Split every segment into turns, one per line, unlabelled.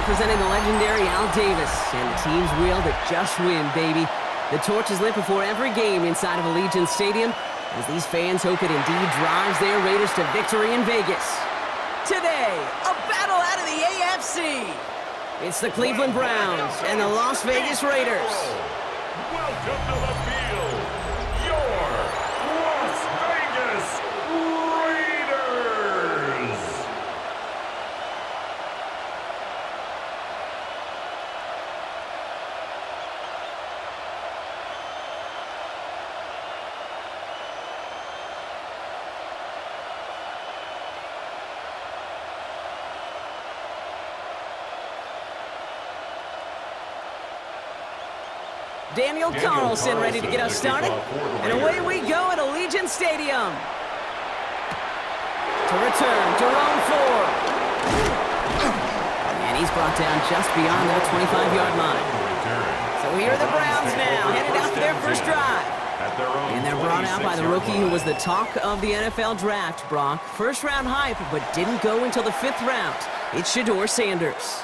representing the legendary Al Davis, and the team's will to just win, baby. The torch is lit before every game inside of Allegiant Stadium, as these fans hope it indeed drives their Raiders to victory in Vegas. Today, a battle out of the AFC. It's the Cleveland Browns and the Las Vegas Raiders.
Welcome to the field, your Las Vegas Raiders.
Daniel Carlson ready to get us started. And away we go at Allegiant Stadium. To return, Jerome Ford. And he's brought down just beyond their 25-yard line. So here are the Browns now, headed out for their first drive. And they're brought out by the rookie who was the talk of the NFL draft, Brock. First-round hype, but didn't go until the 5th round. It's Shedeur Sanders.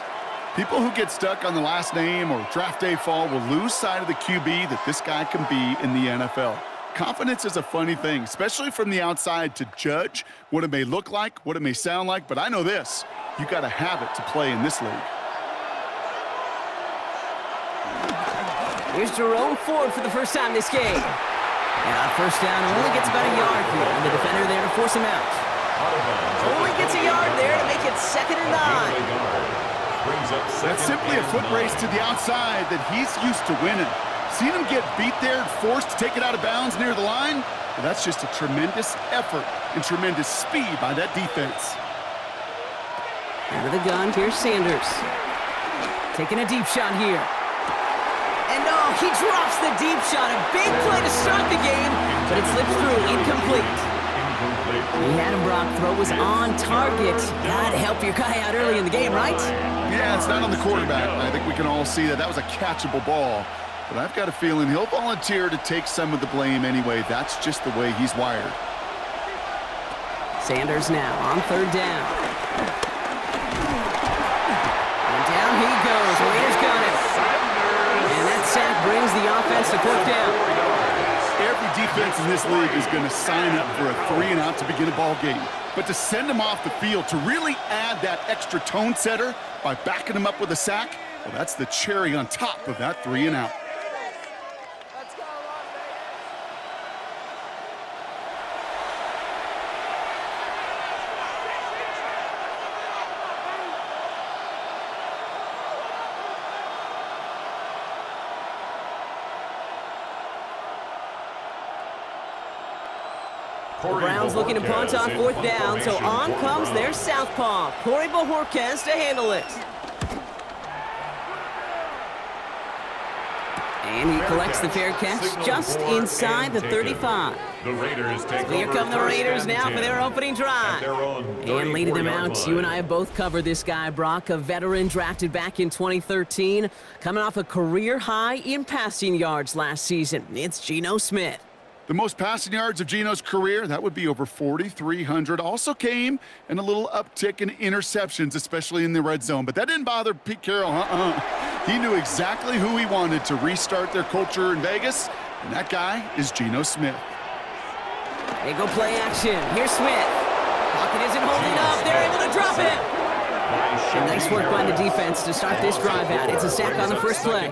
People who get stuck on the last name or draft day fall will lose sight of the QB that this guy can be in the NFL. Confidence is a funny thing, especially from the outside, to judge what it may look like, what it may sound like, but I know this. You got to have it to play in this league.
Here's Jerome Ford for the first time this game. And on first down, only gets about a yard here, and the defender there to force him out. Only gets a yard there to make it 2nd and 9.
That's simply a foot race to the outside that he's used to winning. Seen him get beat there and forced to take it out of bounds near the line? Well, that's just a tremendous effort and tremendous speed by that defense.
Out of the gun, here's Sanders. Taking a deep shot here. And oh, he drops the deep shot. A big play to start the game, but it slips through, incomplete. He had him, Brock. Throw was on target. Gotta help your guy out early in the game, right?
Yeah, it's not on the quarterback. I think we can all see that that was a catchable ball. But I've got a feeling he'll volunteer to take some of the blame anyway. That's just the way he's wired.
Sanders now on 3rd down. And down he goes. Raiders got it. And that sack brings the offense to 4th down.
Every defense in this league is going to sign up for a 3-and-out to begin a ball game. But to send them off the field, to really add that extra tone setter by backing them up with a sack, well, that's the cherry on top of that 3-and-out.
The Browns looking to punt on 4th down, so on comes their southpaw, Corey Bojorquez, to handle it. And he collects the fair catch just inside the 35. So here come the Raiders now for their opening drive. And leading them out, you and I have both covered this guy, Brock, a veteran drafted back in 2013, coming off a career high in passing yards last season. It's Geno Smith.
The most passing yards of Geno's career, that would be over 4,300. Also came in a little uptick in interceptions, especially in the red zone. But that didn't bother Pete Carroll. He knew exactly who he wanted to restart their culture in Vegas, and that guy is Geno Smith.
They go play action. Here's Smith. Pocket isn't holding up. They're able to drop it. And nice work by the defense to start this drive out. It's a sack on the first play.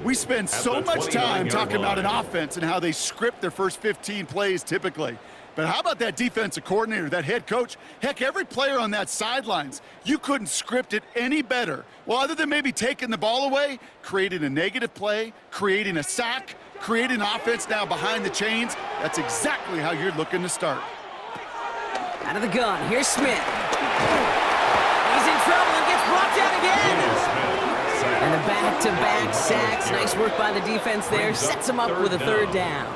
We spend so much time talking about an offense and how they script their first 15 plays typically. But how about that defensive coordinator, that head coach? Heck, every player on that sidelines, you couldn't script it any better. Well, other than maybe taking the ball away, creating a negative play, creating a sack, creating offense now behind the chains. That's exactly how you're looking to start.
Out of the gun, here's Smith. He's in trouble and gets brought down again. And the back-to-back sacks. Nice work by the defense there. Sets him up with a 3rd down.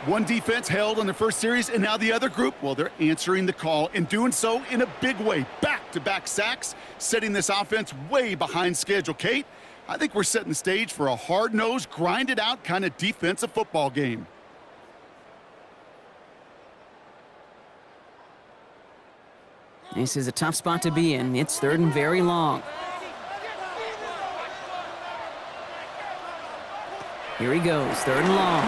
One defense held on the first series, and now the other group, well, they're answering the call and doing so in a big way. Back-to-back sacks, setting this offense way behind schedule. Kate, I think we're setting the stage for a hard-nosed, grinded-out kind of defensive football game.
This is a tough spot to be in. It's third and very long. Here he goes, third and long.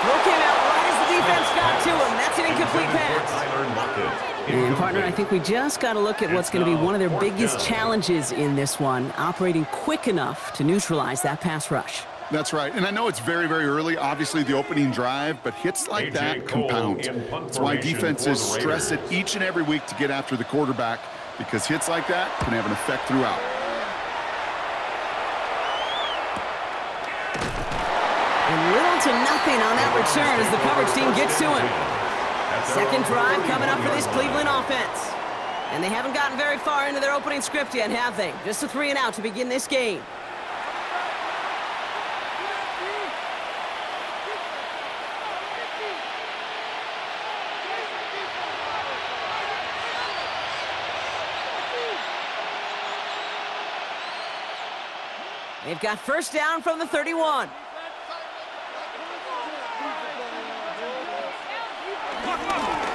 Throw came out right as the defense got to him. That's an incomplete pass. And partner, I think we just got to look at what's going to be one of their biggest challenges in this one, operating quick enough to neutralize that pass rush.
That's right, and I know it's very, very early, obviously the opening drive, but hits like that compound. That's why defenses stress it each and every week to get after the quarterback, because hits like that can have an effect throughout.
And little to nothing on that return as the coverage team gets to him. Second drive coming up for this Cleveland offense. And they haven't gotten very far into their opening script yet, have they? Just a 3 and out to begin this game. They've got first down from the 31.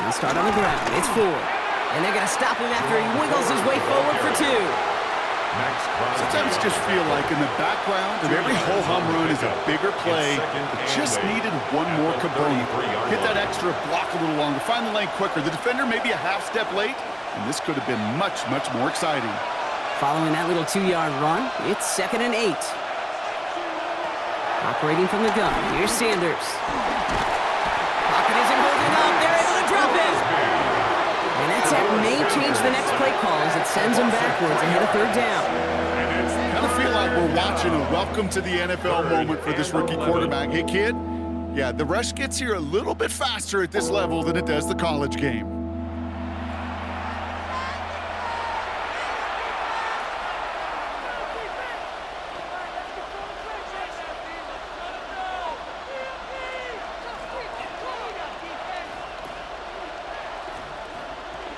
They'll start on the ground. It's Ford. And they're going to stop him after he wiggles his way forward for 2.
Sometimes just feel like in the background of every whole home run is a bigger play that just needed one more component. Hit that extra block a little longer, find the lane quicker. The defender may be a half step late, and this could have been much, much more exciting.
Following that little 2-yard run, it's 2nd and 8. Operating from the gun, here's Sanders. Pocket isn't holding up, they're able to drop him. And that sack may change the next play call as it sends him backwards ahead of third down.
Kind of feel like we're watching a welcome to the NFL moment for this rookie quarterback. Hey, kid, yeah, the rush gets here a little bit faster at this level than it does the college game.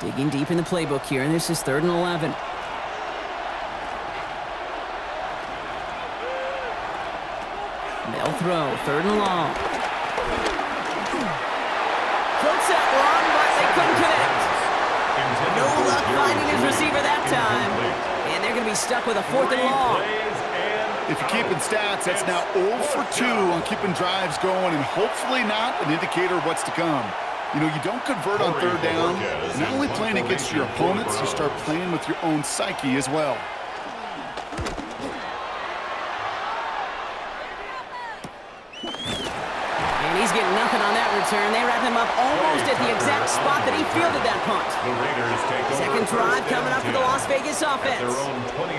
Digging deep in the playbook here, and this is 3rd and 11. They'll throw, 3rd and long. Floats that one, but they couldn't connect. No luck finding his receiver that time. And they're going to be stuck with a 4th and long.
If you're keeping stats, that's now 0 for 2 on keeping drives going, and hopefully not an indicator of what's to come. You know, you don't convert on 3rd down. Not only playing against your opponents, you start playing with your own psyche as well.
And he's getting nothing on that return. They wrap him up almost at the exact spot that he fielded that punt. Second drive coming up for the Las Vegas offense.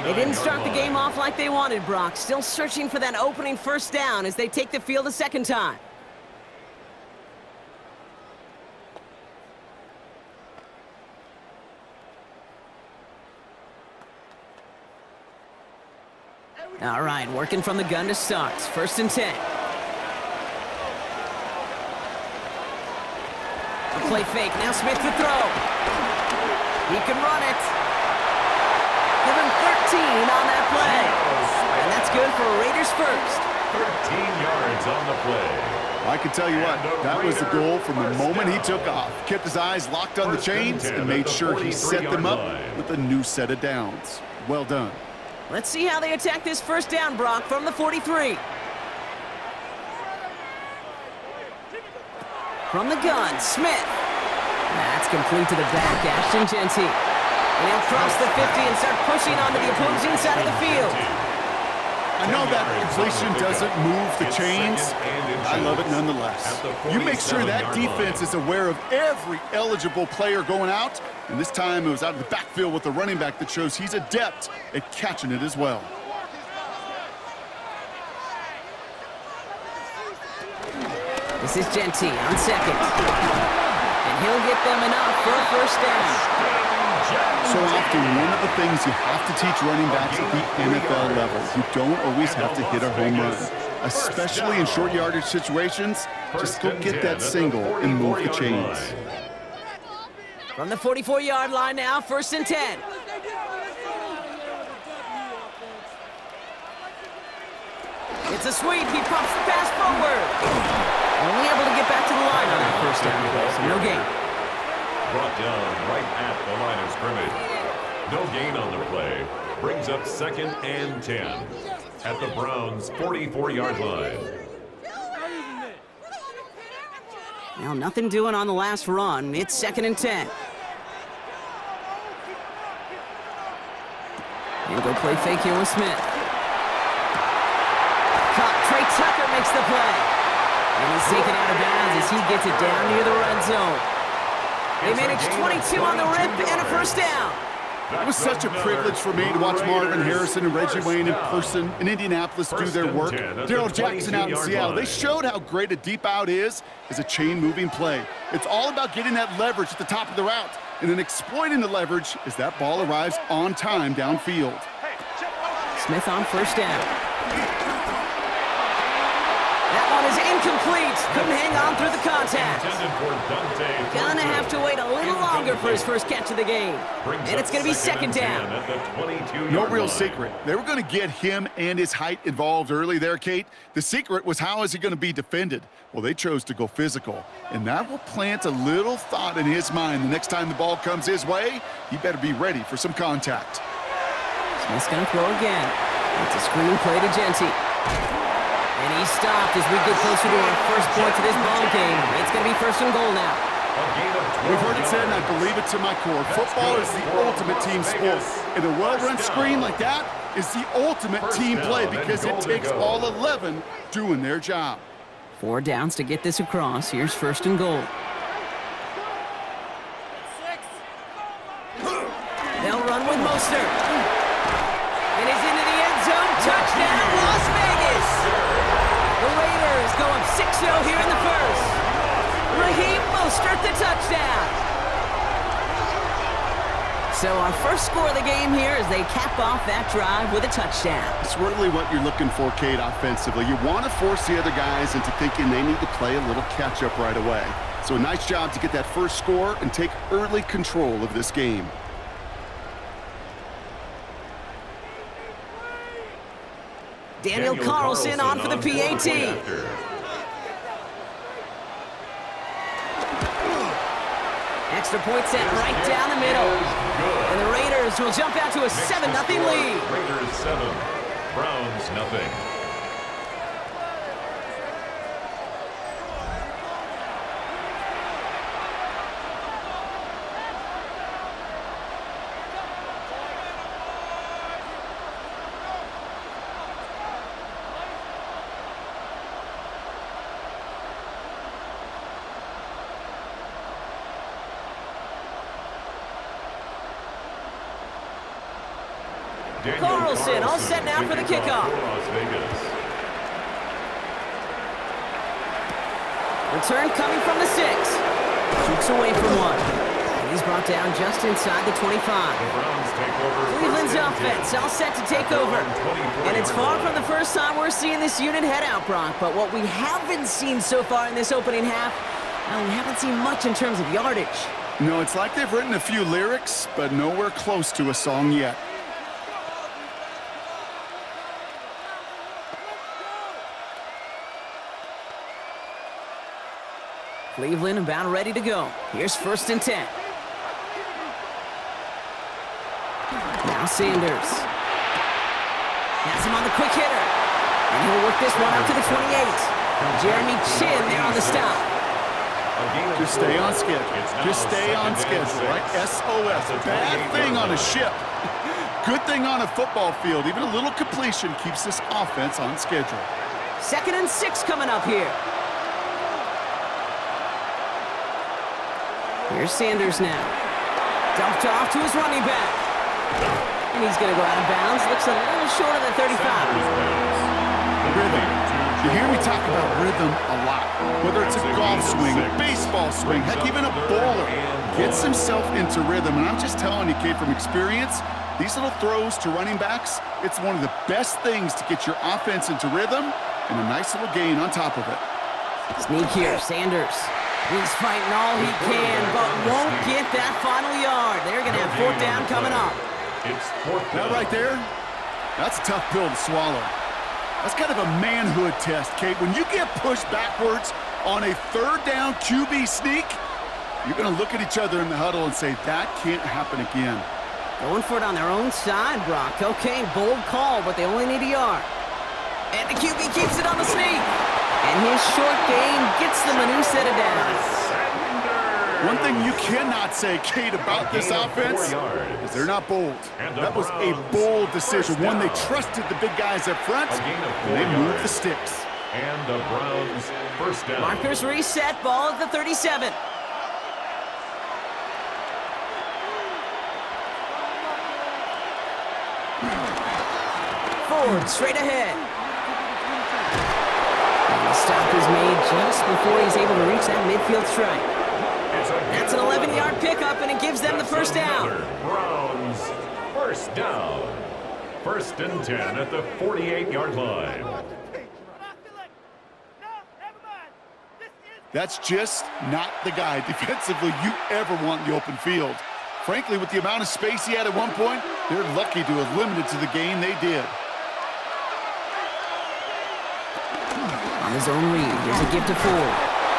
They didn't start the game off like they wanted, Brock. Still searching for that opening first down as they take the field a second time. All right, working from the gun to start. 1st and 10. A play fake. Now Smith to throw. He can run it. Give him 13 on that play. And that's good for Raiders first.
13 yards on the play.
I can tell you what, that was the goal from the moment he took off. Kept his eyes locked on the chains and made sure he set them up with a new set of downs. Well done.
Let's see how they attack this first down, Brock, from the 43. From the gun, Smith. That's complete to the back, Ashton Genty. And he'll cross the 50 and start pushing onto the opposing side of the field.
I know that completion doesn't move the chains. I love it nonetheless. You make sure that defense is aware of every eligible player going out. And this time it was out of the backfield with the running back that shows he's adept at catching it as well.
This is Genty on second. And he'll get them enough for a first down.
So often, one of the things you have to teach running backs at the NFL level, you don't always have to hit a home run. Especially in short yardage situations, just go get that single and move the chains.
From the 44-yard line now, 1st and 10. It's a sweep. He pops the pass forward. Only able to get back to the line on that first down play, so no gain.
brought down right at the line of scrimmage. No gain on the play. Brings up 2nd and 10 at the Browns' 44-yard line.
Now, nothing doing on the last run. It's 2nd and 10. And go play fake here with Smith. Caught. Trey Tucker makes the play. And he's taken out of bounds as he gets it down near the red zone. They manage 22 on the rip and a first down.
It was such a privilege for me to watch Marvin Harrison and Reggie Wayne in person in Indianapolis do their work. Daryl Jackson out in Seattle. They showed how great a deep out is as a chain-moving play. It's all about getting that leverage at the top of the route and then exploiting the leverage as that ball arrives on time downfield.
Smith on first down. That one is incomplete. Couldn't hang on through the contact. Gonna have to wait a little longer for his first catch of the game. And it's gonna be 2nd down.
No real secret. They were gonna get him and his height involved early there, Kate. The secret was how is he gonna be defended? Well, they chose to go physical. And that will plant a little thought in his mind. The next time the ball comes his way, he better be ready for some contact.
Smith's gonna throw again. It's a screen play to Genty. And he's stopped as we get closer to our first points of this ball game. It's going to be 1st and goal now.
We've heard it said, and I believe it to my core, football is the ultimate team sport. And a well-run screen like that is the ultimate team play because it takes all 11 doing their job.
4 downs to get this across. Here's 1st and goal. They'll run with Mostert. And he's into the end zone. Touchdown, Las Vegas! The Raiders go up 6-0 here in the first. Raheem Mostert the touchdown. So our first score of the game here as they cap off that drive with a touchdown.
It's really what you're looking for, Kate, offensively. You want to force the other guys into thinking they need to play a little catch-up right away. So a nice job to get that first score and take early control of this game.
Daniel Carlson on for the PAT. Extra point set right down the middle. And the Raiders will jump out to a 7-0 lead.
Raiders 7, Browns nothing.
Carlson all set now for the kickoff. Return coming from the 6. Jukes away from one. And he's brought down just inside the 25. Cleveland's offense all set to take over. And it's far from the first time we're seeing this unit head out, Brock. But what we haven't seen so far in this opening half, well, we haven't seen much in terms of yardage.
No, it's like they've written a few lyrics, but nowhere close to a song yet.
Cleveland about ready to go. Here's 1st and 10. Now Sanders. Has him on the quick hitter. And he'll work this one out to the 28. Jeremy Chin there on the stop.
Just stay on schedule. Just stay on schedule, right? SOS. Bad thing on a ship. Good thing on a football field. Even a little completion keeps this offense on schedule.
2nd and 6 coming up here. Here's Sanders now. Dumped off to his running back. And he's going to go out of bounds. Looks a little short of the 35.
Rhythm. You hear me talk about rhythm a lot. Whether it's a golf swing, a baseball swing, heck, even a bowler gets himself into rhythm. And I'm just telling you, Kate, from experience, these little throws to running backs, it's one of the best things to get your offense into rhythm and a nice little gain on top of it.
Sneak here, Sanders. He's fighting all he can, but won't get that final yard. They're going to have 4th down coming up.
That right there, that's a tough pill to swallow. That's kind of a manhood test, Kate. When you get pushed backwards on a 3rd down QB sneak, You're going to look at each other in the huddle and say, that can't happen again.
Going for it on their own side, Brock. Okay, bold call, but they only need a yard. And the QB keeps it on the sneak. And his short game gets them a new set of downs.
One thing you cannot say, Kate, about this offense is they're not bold. That was a bold decision, one they trusted the big guys up front, and they moved the sticks.
And the Browns first down.
Markers reset, ball at the 37. Ford straight ahead. And the stop is made just before he's able to reach that midfield strike. That's an 11-yard pickup, and it gives them the first down.
Browns first down. 1st and 10 at the 48-yard line.
That's just not the guy defensively you ever want in the open field. Frankly, with the amount of space he had at one point, they're lucky to have limited to the gain they did.
On his own read, here's a give to Ford.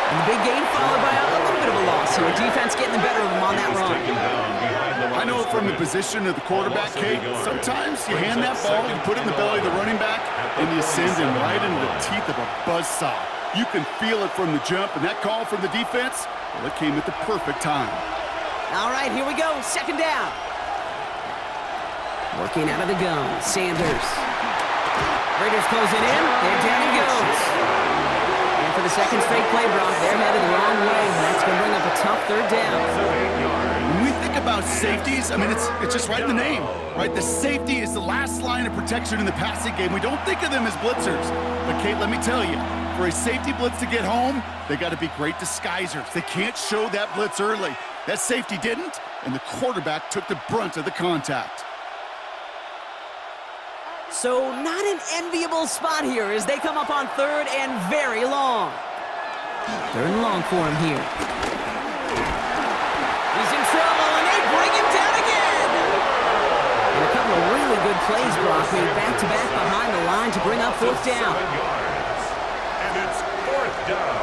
And the big gain followed by a little bit of a loss here. Defense getting the better of him on that run.
I know from the position of the quarterback, Kate, sometimes you hand that ball, you put it in the belly of the running back, and you send him right into the teeth of a buzzsaw. You can feel it from the jump, and that call from the defense, well, it came at the perfect time.
All right, here we go. 2nd down. Working out of the gun, Sanders. Raiders closing in, and down he goes. And for the second straight play, Brock, they're headed the wrong way. That's going to bring up a tough 3rd down.
When we think about safeties, I mean, it's just right in the name, right? The safety is the last line of protection in the passing game. We don't think of them as blitzers. But, Kate, let me tell you, for a safety blitz to get home, they got to be great disguisers. They can't show that blitz early. That safety didn't, and the quarterback took the brunt of the contact.
So not an enviable spot here as they come up on 3rd and very long. 3rd and long for him here. He's in trouble, and they bring him down again. And a couple of really good plays, Brock, made back-to-back behind the line to bring up 4th down.
And it's 4th down.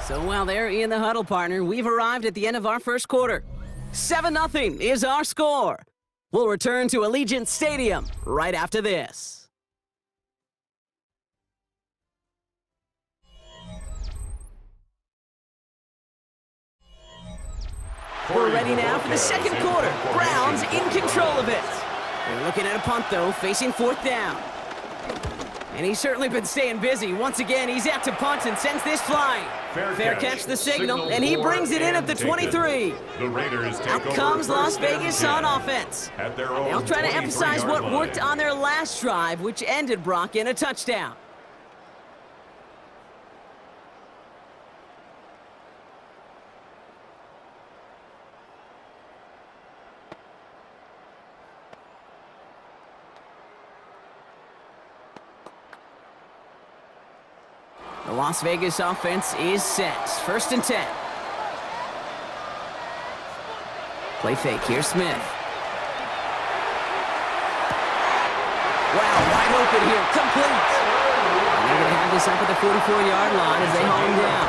So while they're in the huddle, partner, we've arrived at the end of our 1st quarter. 7-0 is our score. We'll return to Allegiant Stadium right after this. We're ready now for the 2nd quarter. Browns in control of it. They're looking at a punt, though, facing 4th down. And he's certainly been staying busy. Once again, he's out to punt and sends this flying. Fair catch the signal, and he brings it in at the 23.
The Raiders take
Out comes Las Vegas on offense. They'll try to emphasize what worked on their last drive, which ended Brock in a touchdown. The Las Vegas offense is set. 1st and 10. Play fake. Here's Smith. Wow, wide open here. Complete. And they're going to have this up at the 44-yard line as they haul him down.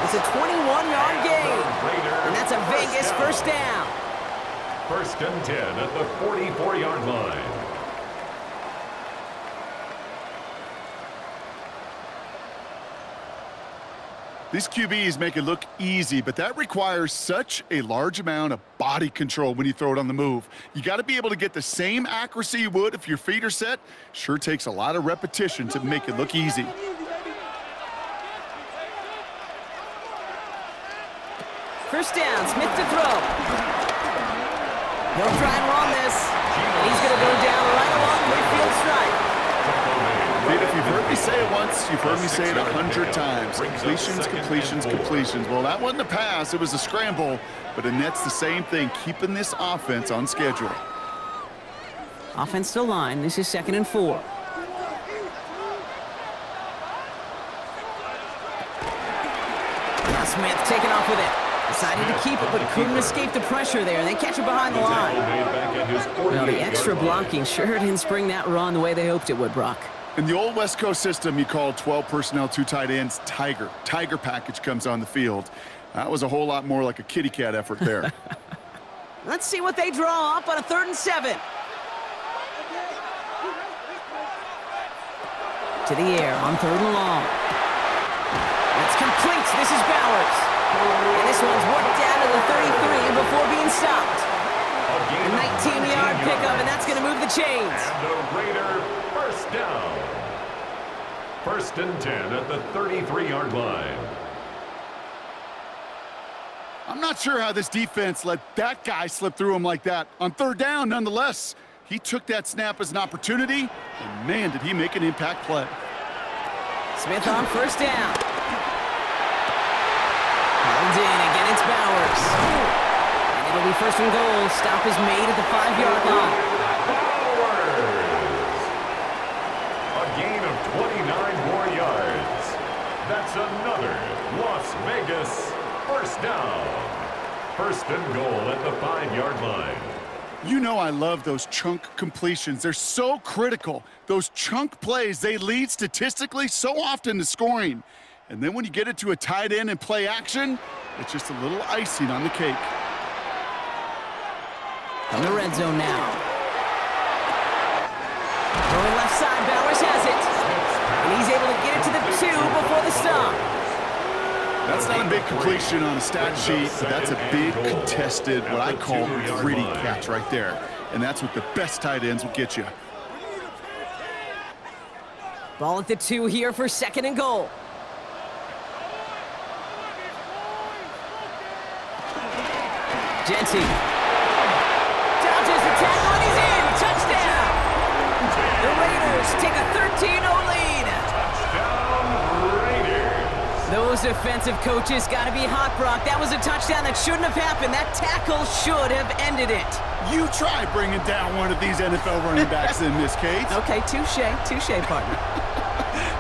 It's a 21-yard gain. And that's a Vegas 1st down.
1st and 10 at the 44-yard line.
These QBs make it look easy, but that requires such a large amount of body control when you throw it on the move. You got to be able to get the same accuracy you would if your feet are set. Sure takes a lot of repetition to make it look easy.
First down, Smith to throw. He'll try and run this. And he's going to go down right along midfield strike.
If you've heard me say it once, you've heard me say it 100 times. Completions, completions, completions. Well, that wasn't a pass. It was a scramble. But it nets the same thing, keeping this offense on schedule.
Offense to line. This is 2nd and 4. Now Smith taking off with it. Decided to keep it, but couldn't escape the pressure there. They catch it behind the line. Well, the extra blocking sure didn't spring that run the way they hoped it would, Brock.
In the old West Coast system, you call 12 personnel, 2 tight ends, Tiger. Tiger package comes on the field. That was a whole lot more like a kitty cat effort there.
Let's see what they draw up on a 3rd and 7. To the air on 3rd and long. It's complete. This is Bowers. And this one's worked down to the 33 before being stopped. A 19-yard pickup, and that's going to move the chains.
And the Raider first down. 1st and 10 at the 33-yard line.
I'm not sure how this defense let that guy slip through him like that. On 3rd down, nonetheless, he took that snap as an opportunity, and man, did he make an impact play.
Smith on 1st down. Held in, again it's Bowers. And it'll be 1st and goal. Stop is made at the 5-yard line.
Bowers! A gain of 29 more yards. That's another Las Vegas 1st down. 1st and goal at the 5-yard line.
You know I love those chunk completions. They're so critical. Those chunk plays, they lead statistically so often to scoring. And then when you get it to a tight end and play action, it's just a little icing on the cake.
From the red zone now. Going left side, Bowers has it. And he's able to get it to the 2 before the stop.
That's not a big completion on a stat sheet, but that's a big contested, what I call gritty catch right there. And that's what the best tight ends will get you.
Ball at the 2 here for 2nd and goal. Jenty. Dodges the tackle and he's in. Touchdown. The Raiders take a 13-0 lead.
Touchdown Raiders.
Those defensive coaches got to be hot, Brock. That was a touchdown that shouldn't have happened. That tackle should have ended it.
You try bringing down one of these NFL running backs in this case.
Okay, touche, partner.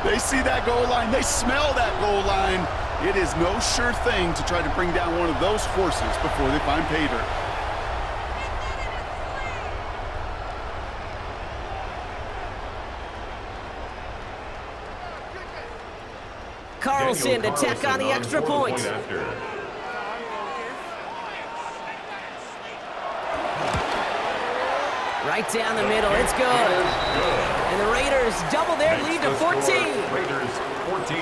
They see that goal line. They smell that goal line. It is no sure thing to try to bring down one of those horses before they find pay dirt.
Carlson to tack on the extra point. Right down the middle, it's good. And the Raiders double their lead to 14.
Raiders 14,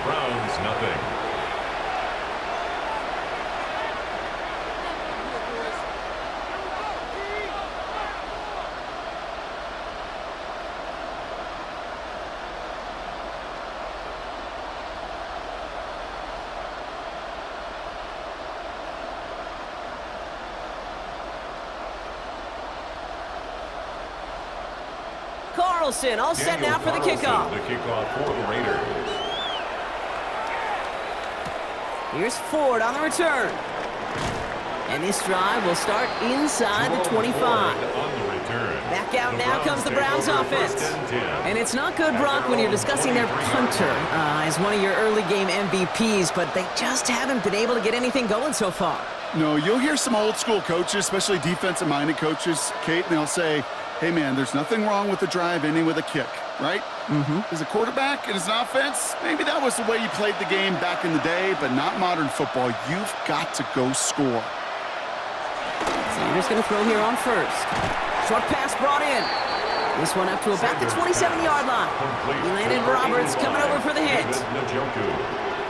Browns nothing.
Carlson all set now for the kickoff.
The kickoff for the Raiders.
Here's Ford on the return. And this drive will start inside the 25. Back out now comes the Browns offense. And it's not good, Brock, when you're discussing their punter as one of your early game MVPs, but they just haven't been able to get anything going so far.
No, you'll hear some old school coaches, especially defensive-minded coaches, Kate, and they'll say, hey, man, there's nothing wrong with the drive ending with a kick, right? As a quarterback and as an offense, maybe that was the way you played the game back in the day, but not modern football. You've got to go score.
Sanders going to throw here on first. Short pass brought in. This one up to about the 27-yard line. He landed Roberts coming over for the hit.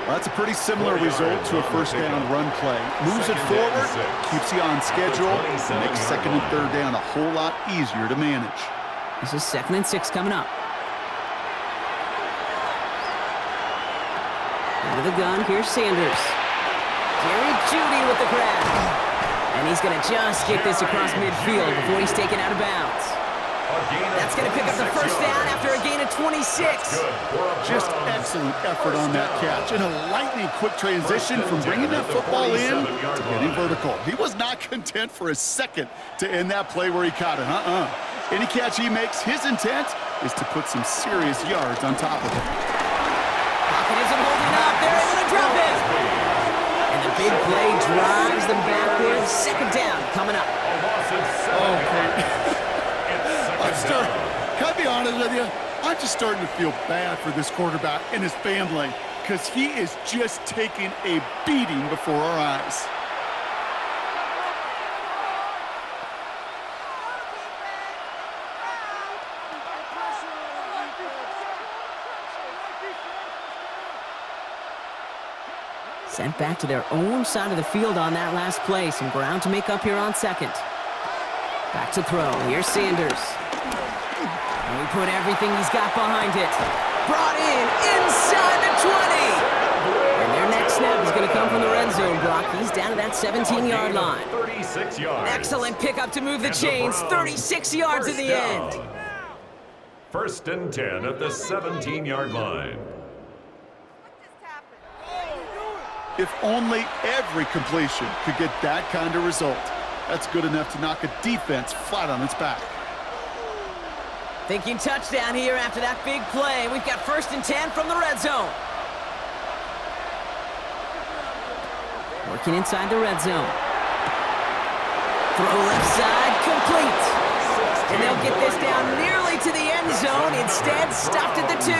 Well, that's a pretty similar result to a first down run play. Moves it forward, keeps you on schedule, and makes 2nd and 3rd down a whole lot easier to manage.
This is 2nd and 6 coming up. Out of the gun, here's Sanders. Jerry Jeudy with the grab. And he's going to just get this across midfield before he's taken out of bounds. That's going to pick up the first down after a gain of 26.
Just excellent effort on that catch. And a lightning quick transition from bringing that football in to getting vertical. He was not content for a second to end that play where he caught it. Any catch he makes, his intent is to put some serious yards on top of it.
Pocket isn't holding up. They're able to drop it. And the big play drives them backwards. 2nd down coming up.
Okay. Can I be honest with you? I'm I'm just starting to feel bad for this quarterback and his family because he is just taking a beating before our eyes.
Sent back to their own side of the field on that last play. Some ground to make up here on second. Back to throw. Here's Sanders. And we put everything he's got behind it. Brought in inside the 20. And their next snap is going to come from the red zone, Brock. He's down to that 17-yard line.
36 yards.
Excellent pickup to move the chains. 36 yards in the end.
First and 10 at the 17-yard line.
If only every completion could get that kind of result. That's good enough to knock a defense flat on its back.
Thinking touchdown here after that big play. We've got first and 10 from the red zone. Working inside the red zone. Throw left side, complete. And they'll get this down nearly to the end zone. Instead, stopped at the 2.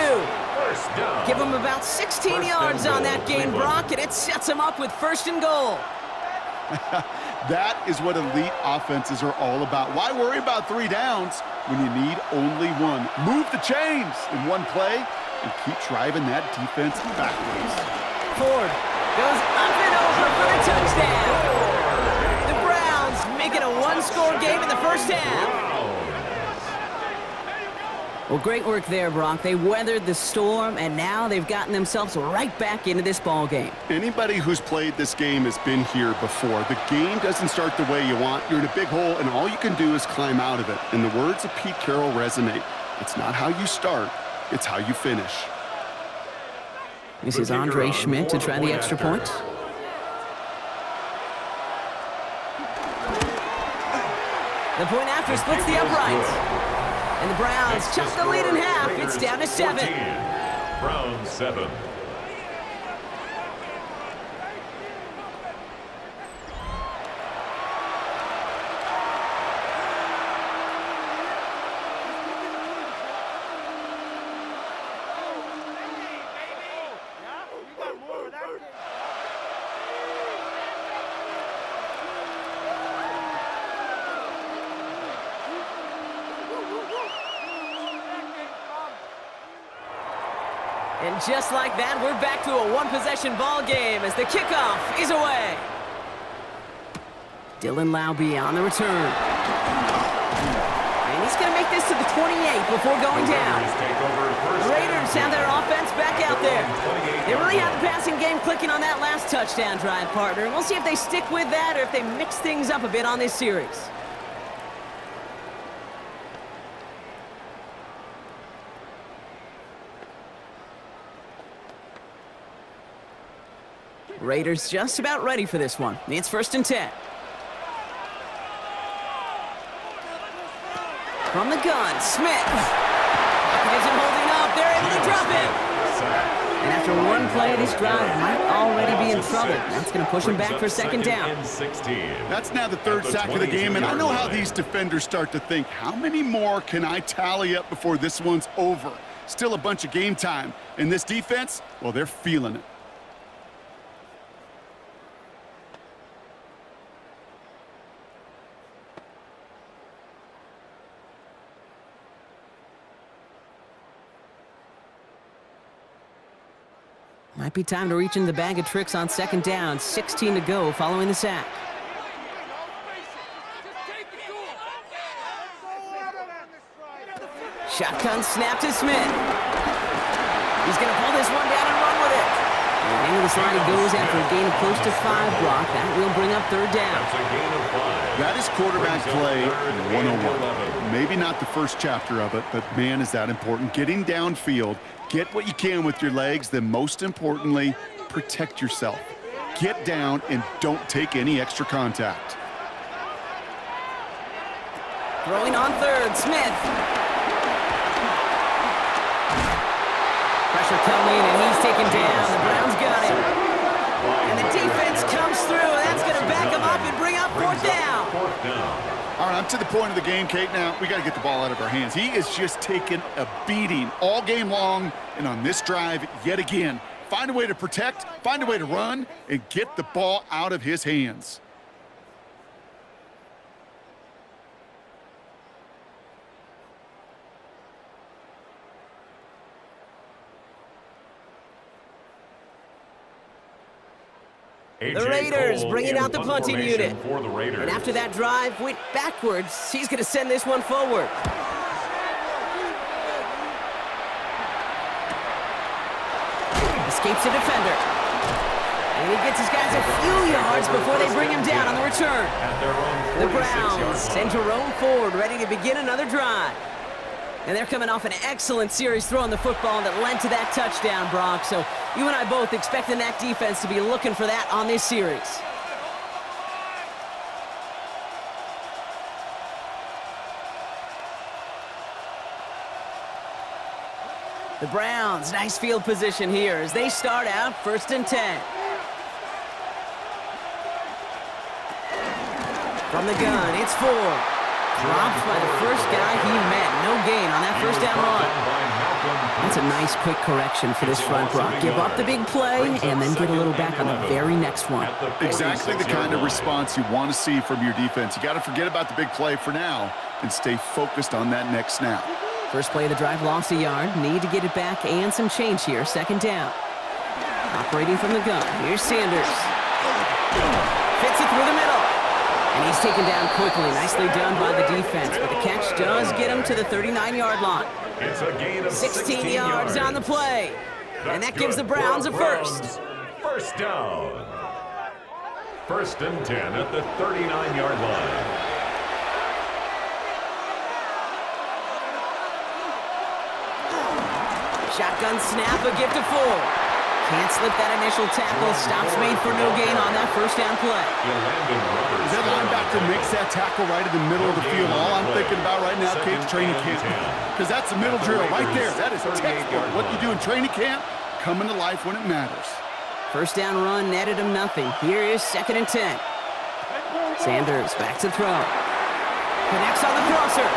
Give them about 16 yards on that gain, Brock, and it sets them up with first and goal.
That is what elite offenses are all about. Why worry about 3 downs when you need only 1? Move the chains in one play and keep driving that defense backwards.
Ford goes up and over for the touchdown. The Browns make it a one-score game in the first half. Well, great work there, Brock. They weathered the storm, and now they've gotten themselves right back into this ball game.
Anybody who's played this game has been here before. The game doesn't start the way you want. You're in a big hole, and all you can do is climb out of it. And the words of Pete Carroll resonate. It's not how you start, it's how you finish.
This is Andre Schmidt to try the extra point. The point after splits the uprights. And the Browns chop the lead in half. It's down to 7.
14, Browns 7.
And just like that, we're back to a one-possession ball game as the kickoff is away. Dylan Laube on the return. And he's going to make this to the 28 before going down. The Raiders have their offense back out there. They really have the passing game clicking on that last touchdown drive, partner. And we'll see if they stick with that or if they mix things up a bit on this series. Raiders just about ready for this one. It's first and 10. From the gun, Smith. Isn't holding up. They're able to drop him. And after one play, this drive might already be in trouble. That's going to push him back for second down.
That's now the 3rd sack of the game, and I know how these defenders start to think, how many more can I tally up before this one's over? Still a bunch of game time. And this defense, well, they're feeling it.
Might be time to reach into the bag of tricks on second down. 16 to go following the sack. Shotgun snap to Smith. He's going to pull this one down and run with it. And into the slide he goes after a gain of close to 5, Brock. That will bring up 3rd down.
That is quarterback play 101. Maybe not the first chapter of it, but man, is that important. Getting downfield, get what you can with your legs, then most importantly, protect yourself. Get down and don't take any extra contact.
Throwing on 3rd, Smith. Pressure coming, and he's taken down. The Browns got him. And the defense comes through, and that's going to back him up and bring up 4th down.
All right, I'm to the point of the game, Kate. Now, we got to get the ball out of our hands. He is just taking a beating all game long, and on this drive, yet again, find a way to protect, find a way to run, and get the ball out of his hands.
The Raiders bringing out the punting unit.
For the Raiders.
And after that drive went backwards, he's going to send this one forward. Escapes a defender. And he gets his guys a few yards before they bring him down on the return. The Browns send Jerome forward, ready to begin another drive. And they're coming off an excellent series throwing the football that led to that touchdown, Brock. So you and I both expecting that defense to be looking for that on this series. The Browns, nice field position here as they start out 1st and 10. From the gun, it's Ford. Dropped by the first guy he met. No gain on that first down run. That's a nice quick correction for this front, Brock. Give up the big play and then get a little back on the very next one.
Exactly the kind of response you want to see from your defense. You got to forget about the big play for now and stay focused on that next snap.
First play of the drive lost a yard. Need to get it back and some change here. 2nd down. Operating from the gun. Here's Sanders. Fits it through the middle. And he's taken down quickly. Nicely done by the defense. But the catch does get him to the 39-yard line.
It's a gain of
16 yards on the play. And that gives the Browns a first.
First down. 1st and 10 at the 39-yard line.
Shotgun snap, a gift to Ford. Can't slip that initial tackle. Stops made for no gain on that first down play.
As that linebacker makes that tackle right in the middle of the field, all I'm thinking about right now, Kate, training camp. Because that's the middle drill right there. That is textbook. What you do in training camp, coming to life when it matters.
First down run netted him nothing. Here is 2nd and 10. Sanders back to throw. Connects on the crosser.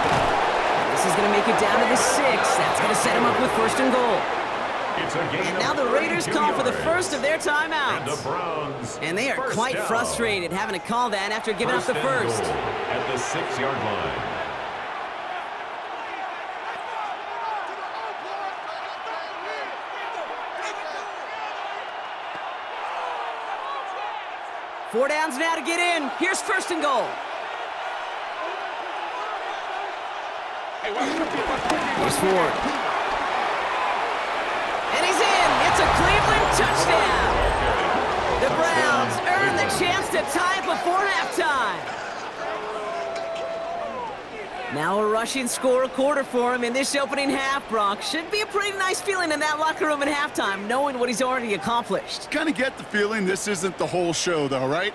This is going to make it down to the 6. That's going to set him up with 1st and goal. And now the Raiders call for the first of their timeouts. And they are quite frustrated having to call that after giving up the first.
At the 6-yard line.
Four downs now to get in. Here's 1st and goal. Here's Ford. And he's in. It's a Cleveland touchdown. The Browns earn the chance to tie it before halftime. Now a rushing score, a quarter for him in this opening half, Brock. Should be a pretty nice feeling in that locker room at halftime, knowing what he's already accomplished.
Kind of get the feeling this isn't the whole show, though, right?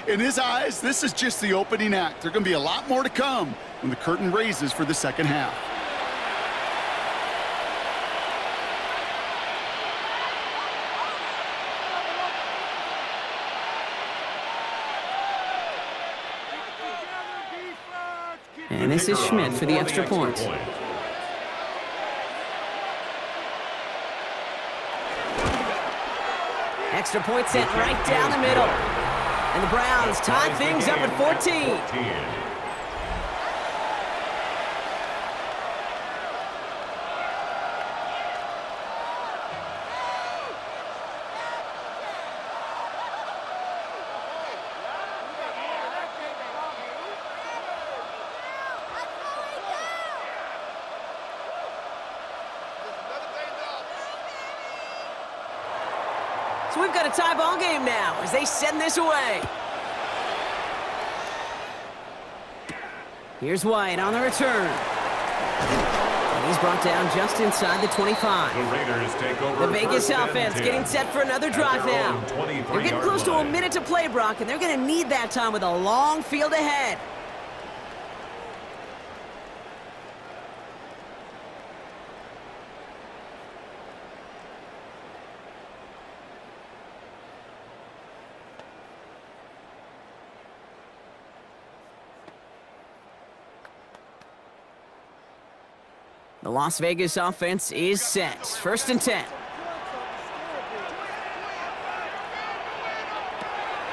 In his eyes, this is just the opening act. There's going to be a lot more to come when the curtain raises for the second half.
And this is Schmidt for the extra point. Extra point sent right down the middle. And the Browns tie things up at 14. So we've got a tie ball game now as they send this away. Here's White on the return. And he's brought down just inside the 25.
The Raiders take over.
The Vegas offense getting set for another drive now. They're getting close to a minute to play, Brock, and they're going to need that time with a long field ahead. The Las Vegas offense is set. 1st and 10.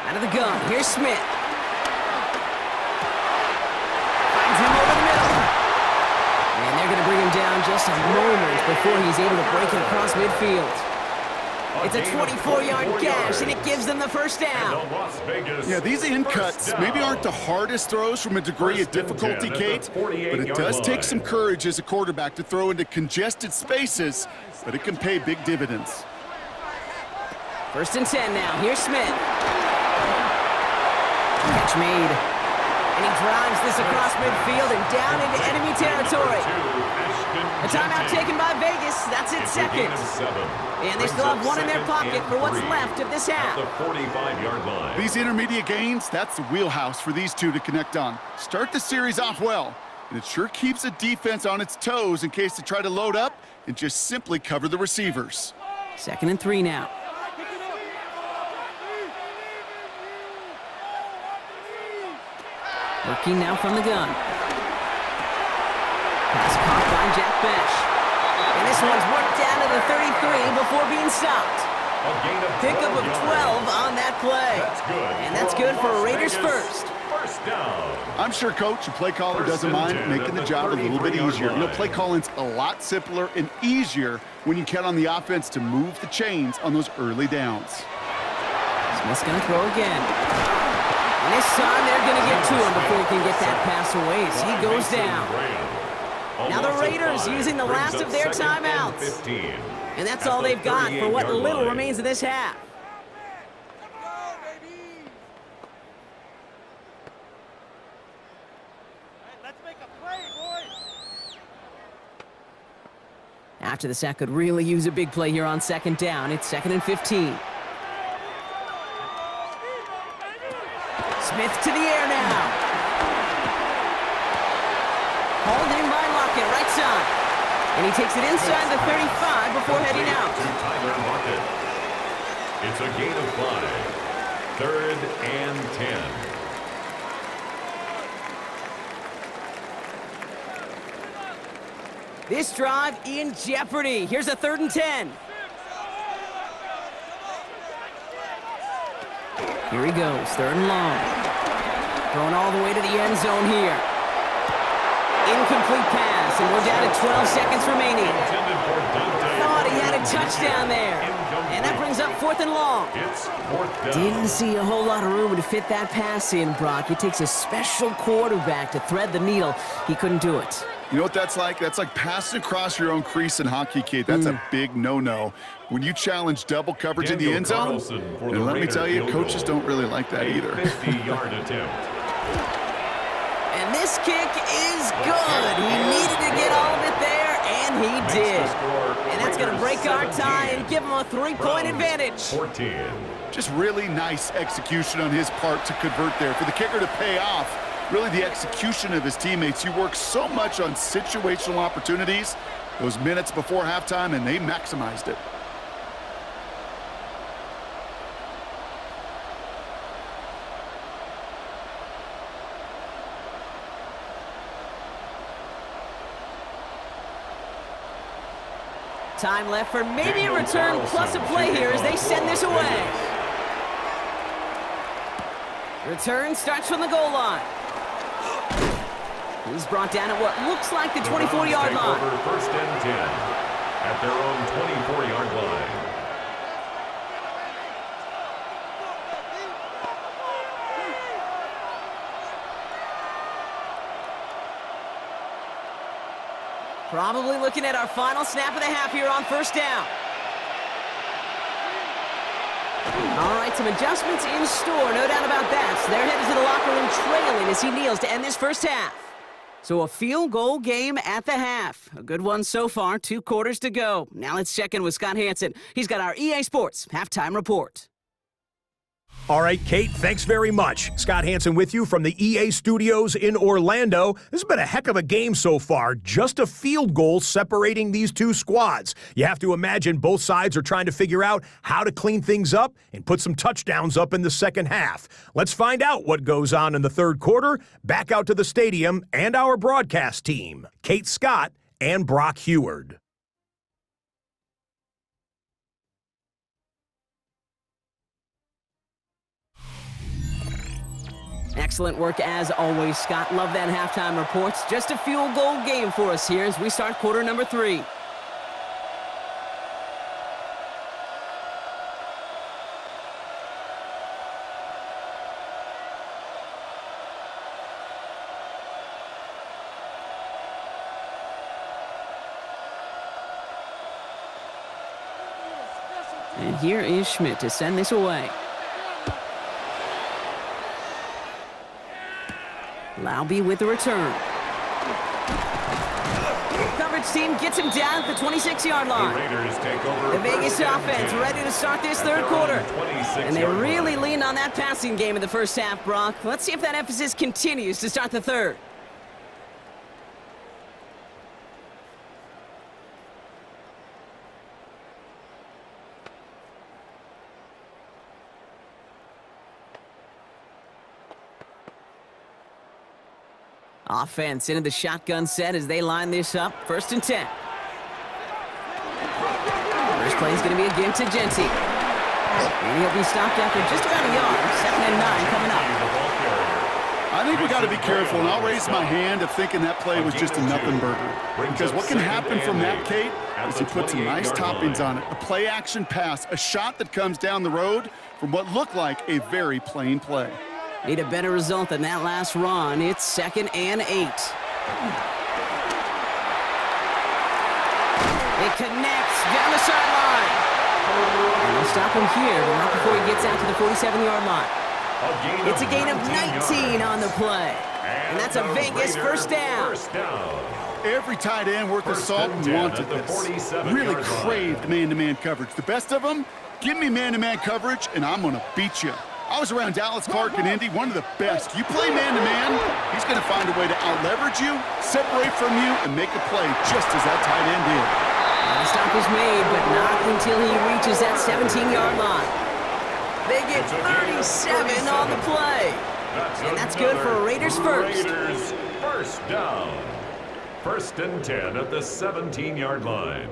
Out of the gun, here's Smith. Finds him over the middle. And they're going to bring him down just a moment before he's able to break it across midfield. It's a 24-yard gash, and it gives them the first down.
Yeah, these in cuts maybe aren't the hardest throws from a degree of difficulty, Kate, but it does take some courage as a quarterback to throw into congested spaces, but it can pay big dividends.
1st and 10 now. Here's Smith. Catch made. And he drives this across midfield and down into enemy territory. A timeout taken by Vegas. That's its second. And they still have one in their pocket for what's left of this half.
The 45-yard line.
These intermediate gains, that's the wheelhouse for these two to connect on. Start the series off well, and it sure keeps the defense on its toes in case they try to load up and just simply cover the receivers.
2nd and 3 now. Working now from the gun. Pass caught by Jack Besh. And this one's worked down to the 33 before being stopped. Pickup of 12 on that play.
That's good.
And that's good for Raiders first.
First down.
I'm sure, Coach, your play caller doesn't mind making the job a little bit easier. You know, play calling's a lot simpler and easier when you count on the offense to move the chains on those early downs.
Smith's going to throw again. And this time they're going to get to him before he can get that pass away as he goes down. Now the Raiders using the last of their timeouts. And that's all they've got for what little remains of this half. After the sack, could really use a big play here on 2nd down. It's 2nd and 15. Smith to the air now. Hauled in by Lockett, right side. And he takes it inside the 35 before heading out.
It's a gain of 5. 3rd and 10.
This drive in jeopardy. Here's a 3rd and 10. Here he goes, 3rd and long. Thrown all the way to the end zone here. Incomplete pass, and we're down to 12 seconds remaining. Thought he had a touchdown there. And that brings up 4th and long.
It's 4th down.
Didn't see a whole lot of room to fit that pass in, Brock. It takes a special quarterback to thread the needle. He couldn't do it.
You know what that's like? That's like passing across your own crease in hockey, Kate. That's a big no-no. When you challenge double coverage in the end zone, and let me tell you, coaches don't really like that either.
50-yard attempt.
And this kick is good. He needed to get all of it there, and he did. And that's going to break our tie and give him a 3-point advantage.
14.
Just really nice execution on his part to convert there. For the kicker to pay off, really the execution of his teammates. You work so much on situational opportunities those minutes before halftime, and they maximized it.
Time left for maybe a return plus a play here as they send this away. Return starts from the goal line. He's brought down at what looks like the 24-yard line.
1st and 10 at their own 24-yard line.
Probably looking at our final snap of the half here on 1st down. All right, some adjustments in store, no doubt about that. So they're headed to the locker room trailing as he kneels to end this 1st half. So a field goal game at the half. A good one so far, 2 quarters to go. Now let's check in with Scott Hansen. He's got our EA Sports halftime report.
All right, Kate, thanks very much. Scott Hansen with you from the EA Studios in Orlando. This has been a heck of a game so far. Just a field goal separating these two squads. You have to imagine both sides are trying to figure out how to clean things up and put some touchdowns up in the second half. Let's find out what goes on in the 3rd quarter. Back out to the stadium and our broadcast team. Kate Scott and Brock Heward.
Excellent work as always, Scott. Love that halftime reports. Just a field goal game for us here as we start quarter number 3. And here is Schmidt to send this away. Laube with the return. Coverage team gets him down at the 26-yard line.
The Raiders take over.
The Vegas offense ready to start this third quarter. And they really leaned on that passing game in the first half, Brock. Let's see if that emphasis continues to start the third. Offense into the shotgun set as they line this up. 1st and 10. First play is going to be a give to Genty. And he'll be stopped after just about a yard. 2nd and 9 coming up.
I think we got to be careful, and I'll raise my hand of thinking that play was just a nothing burger. Because what can happen from that, Kate, is he puts some nice toppings on it. A play-action pass, a shot that comes down the road from what looked like a very plain play.
Need a better result than that last run. It's 2nd and 8. It connects down the sideline. And they'll stop him here, but not before he gets out to the 47-yard line. It's a gain of 19 on the play. And that's a Vegas first down.
Every tight end worth his salt wanted this. Really craved man-to-man coverage. The best of them, give me man-to-man coverage, and I'm going to beat you. I was around Dallas Clark and Indy, one of the best. You play man-to-man, he's going to find a way to out-leverage you, separate from you, and make a play just as that tight end did.
The stop is made, but not until he reaches that 17-yard line. They get 37 on the play. And that's good for Raiders first.
Raiders first down. 1st and 10 at the 17-yard line.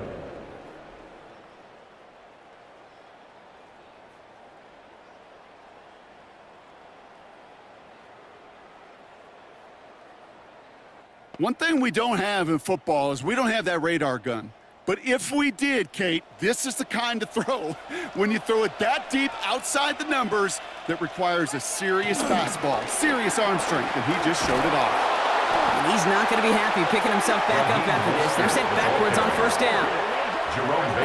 One thing we don't have in football is we don't have that radar gun. But if we did, Kate, this is the kind of throw, when you throw it that deep outside the numbers, that requires a serious fastball, serious arm strength, and he just showed it off.
And he's not going to be happy picking himself back up after this. They're sent backwards on 1st down.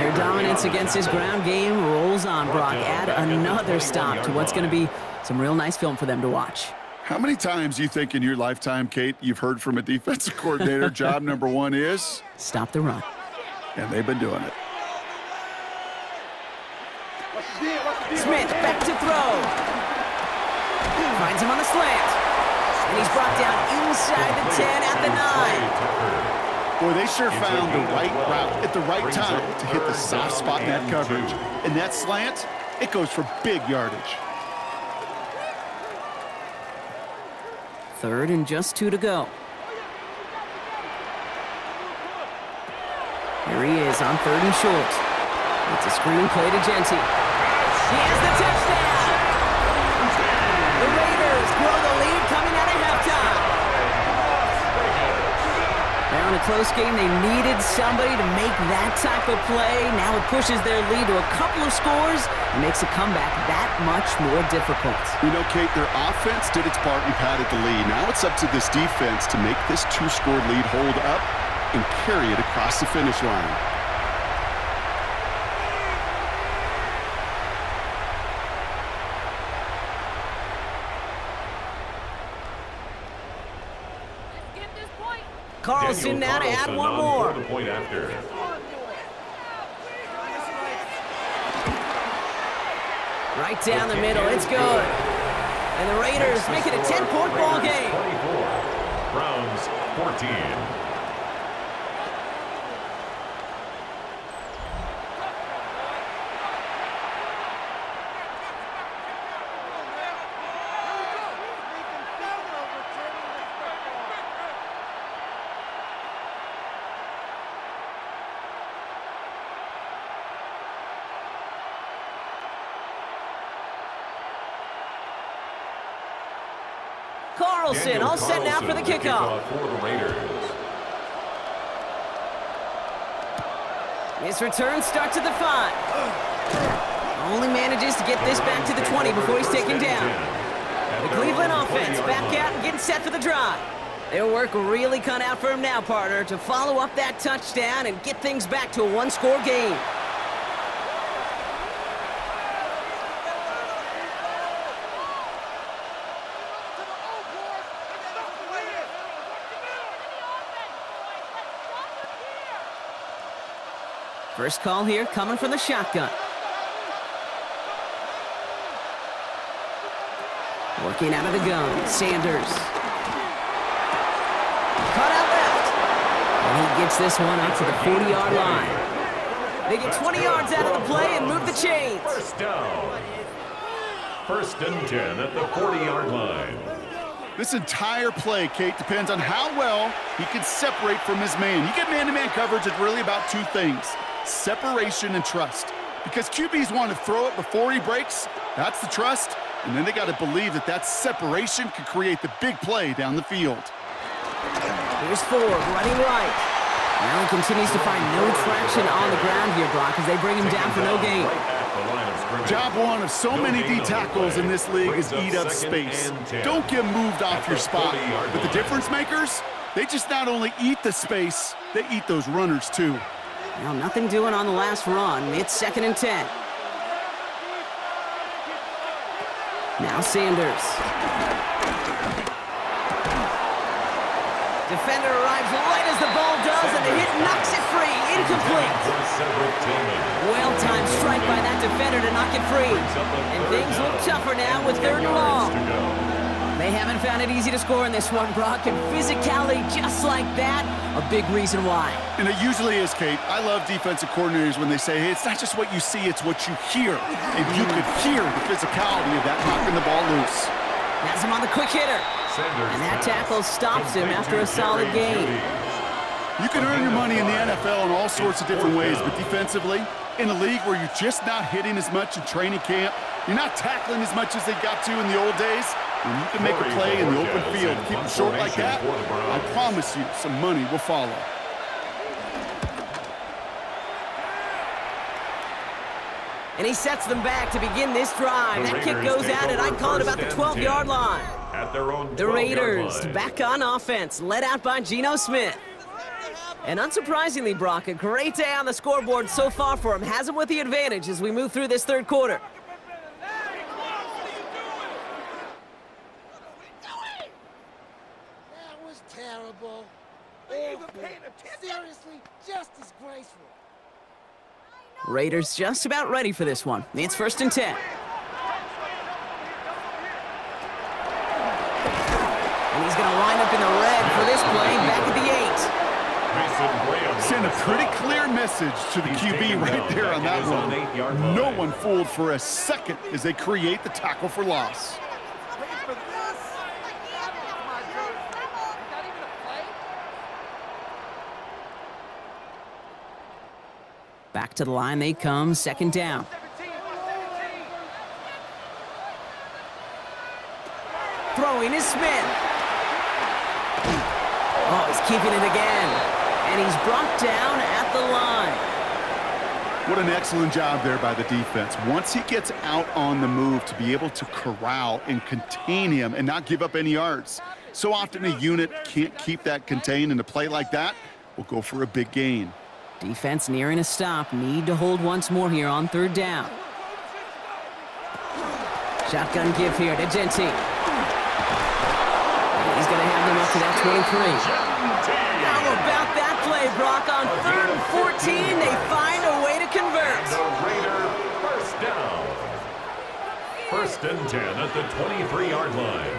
Their dominance against his ground game rolls on, Brock. Add another stop to what's going to be some real nice film for them to watch.
How many times do you think in your lifetime, Kate, you've heard from a defensive coordinator, job number 1 is?
Stop the run.
And they've been doing it.
Smith back to throw. Finds him on the slant. And he's brought down inside the 10 at the 9.
Boy, they sure found the right route at the right time to hit the soft spot in that coverage. And that slant, it goes for big yardage.
3rd and just 2 to go. Here he is on 3rd and short. It's a screen play to Genty. He has the touchdown! The Raiders grow the lead coming out of halftime. Now in a close game, they needed somebody to make that type of play. Now it pushes their lead to a couple of scores and makes a comeback that much more difficult.
You know, Kate, their offense did its part and padded the lead. Now it's up to this defense to make this 2-score lead hold up and carry it across the finish line.
Carlson now to add one more.
The point after.
Right down the middle, it's good. And the Raiders make it a 10-point ball game.
24, Browns 14.
Carlson, all set now for the kickoff.
For the Raiders.
His return starts at the 5. Only manages to get this back to the 20 before he's taken down. The Cleveland offense back out and getting set for the drive. Their work really cut out for him now, partner, to follow up that touchdown and get things back to a one-score game. First call here coming from the shotgun. Working out of the gun, Sanders. Cut out left. And he gets this one up to the 40-yard line. They get 20 yards out of the play and move the chains.
First down. First and 10 at the 40-yard line.
This entire play, Kate, depends on how well he can separate from his man. You get man-to-man coverage, it's really about two things: separation and trust. Because QBs want to throw it before he breaks, that's the trust, and then they got to believe that that separation can create the big play down the field.
Here's Ford running right. Now he continues to find no traction on the ground here, Brock, as they bring him down for no gain.
Job one of so many D tackles in this league is eat up space. Don't get moved off your spot. But the difference makers, they just not only eat the space, they eat those runners too.
Well, nothing doing on the last run. It's second and 10. Now Sanders. Defender arrives right as the ball does, and the hit knocks it free. Incomplete. Well-timed strike by that defender to knock it free. And things look tougher now with 3rd and long. They haven't found it easy to score in this one, Brock, and physicality just like that, a big reason why.
And it usually is, Kate. I love defensive coordinators when they say, hey, it's not just what you see, it's what you hear. And you could hear the physicality of that knocking the ball loose.
Has him on the quick hitter. And that tackle stops him after a solid game.
You can earn your money in the NFL in all sorts of different ways, but defensively, in a league where you're just not hitting as much in training camp, you're not tackling as much as they got to in the old days, when you can make a play in the open field, keep them short like that, I promise you some money will follow.
And he sets them back to begin this drive. That kick goes out, and I'd call it about the 12-yard line. The Raiders back on offense, led out by Geno Smith. And unsurprisingly, Brock, a great day on the scoreboard so far for him. Has him with the advantage as we move through this third quarter.
That was terrible. Awful. Seriously, just disgraceful.
Raiders just about ready for this one. It's 1st and 10. And he's going to line up in the red for this play back at the 8.
Send a pretty clear message to the QB right there on that one. No one fooled for a second as they create the tackle for loss.
Back to the line they come, 2nd down. Throwing is Smith. Oh, he's keeping it again. And he's brought down at the line.
What an excellent job there by the defense. Once he gets out on the move, to be able to corral and contain him and not give up any yards. So often a unit can't keep that contained, and a play like that will go for a big gain.
Defense nearing a stop. Need to hold once more here on 3rd down. Shotgun give here to Gentry. He's going to have them up to that 23. How about that play, Brock? On 3rd and 14, they find a way to convert.
The Raider first down. 1st and 10 at the 23-yard line.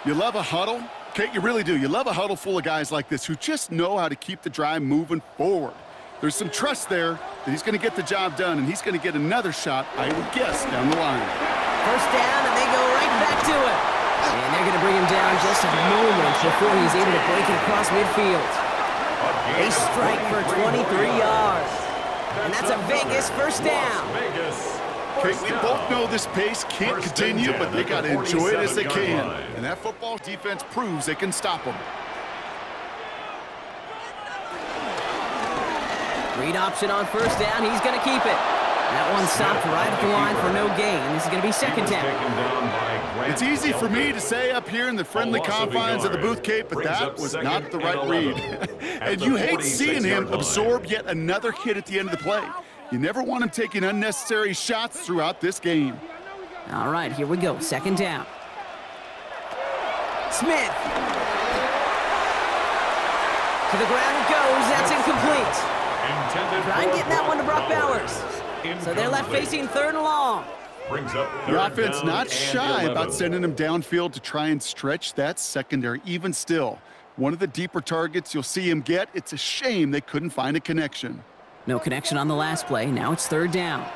You love a huddle? Kate, you really do. You love a huddle full of guys like this who just know how to keep the drive moving forward. There's some trust there that he's going to get the job done, and he's going to get another shot, I would guess, down the line.
First down, and they go right back to it. And they're going to bring him down just a moment before he's able to break it across midfield. A strike for 23 yards. And that's a Vegas first down.
Okay, we both know this pace can't continue, but they got to enjoy it as they can. And that football defense proves they can stop them.
Read option on first down. He's going to keep it. That one stopped right at the line for no gain. This is going to be second down.
It's easy for me to say up here in the friendly confines of the booth, Kate, but that was not the right read. And you hate seeing him absorb yet another hit at the end of the play. You never want him taking unnecessary shots throughout this game.
All right, here we go. Second down. Smith. To the ground it goes. That's incomplete. Trying getting that one to Brock Bowers. So they're left facing third and long.
The offense not shy about sending him downfield to try and stretch that secondary. Even still, one of the deeper targets you'll see him get. It's a shame they couldn't find a connection.
No connection on the last play. Now it's third down.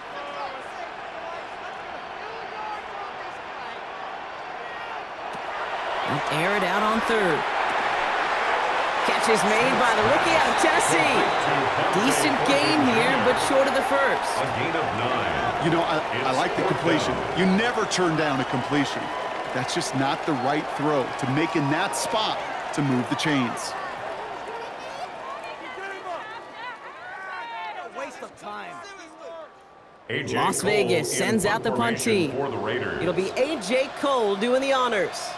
They'll air it out on third. Catch is made by the rookie out of Tennessee. Decent gain here, but short of the first.
A gain of 9.
You know, I like the completion. You never turn down a completion. That's just not the right throw to make in that spot to move the chains.
Las Vegas sends out the punt team. It'll be A.J. Cole doing the honors.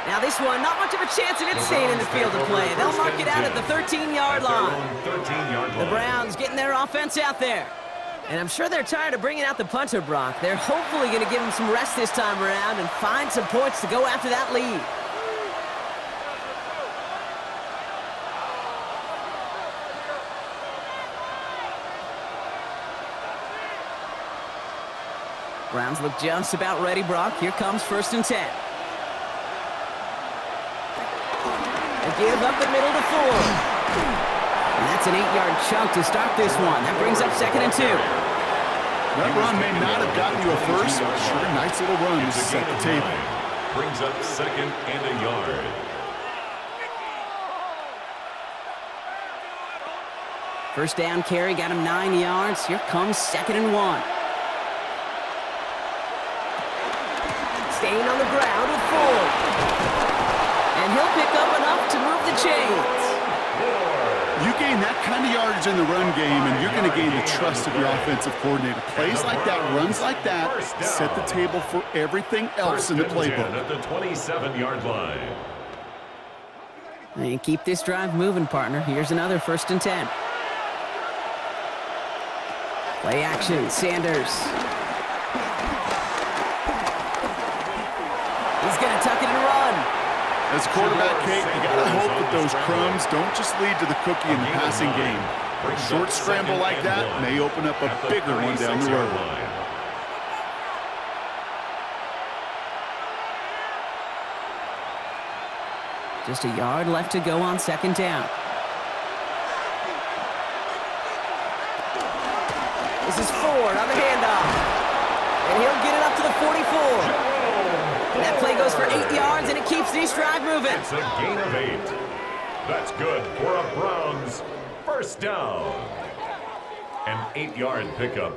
Now this one, not much of a chance of it staying in the field of play. They'll mark it out at the 13-yard line. The Browns getting their offense out there. And I'm sure they're tired of bringing out the punter, Brock. They're hopefully going to give him some rest this time around and find some points to go after that lead. Browns look just about ready, Brock. Here comes 1st and 10. They give up the middle to Ford. And that's an 8-yard chunk to start this one. That brings up 2nd and 2.
That run may not have gotten you a first, but sure, a nice little run to set the table.
Brings up 2nd and a yard.
First down carry got him 9 yards. Here comes 2nd and 1. Staying on the ground with Ford. And he'll pick up enough to move the chains.
You gain that kind of yardage in the run game, and you're going to gain the trust of your offensive coordinator. Plays like that, runs like that, set the table for everything else in the playbook.
At the 27-yard line.
And keep this drive moving, partner. Here's another 1st and 10. Play action, Sanders. He's going to tuck it and run.
As a quarterback, Kate, you got to hope that those crumbs don't just lead to the cookie in the passing game. A short scramble like that may open up a bigger one down the road.
Just a yard left to go on 2nd down. This is Ford on the handoff. And he'll get it up to the 44. And that play goes for 8 yards, and it keeps this drive moving.
It's a gain of 8. That's good for a Browns first down. An 8-yard pickup.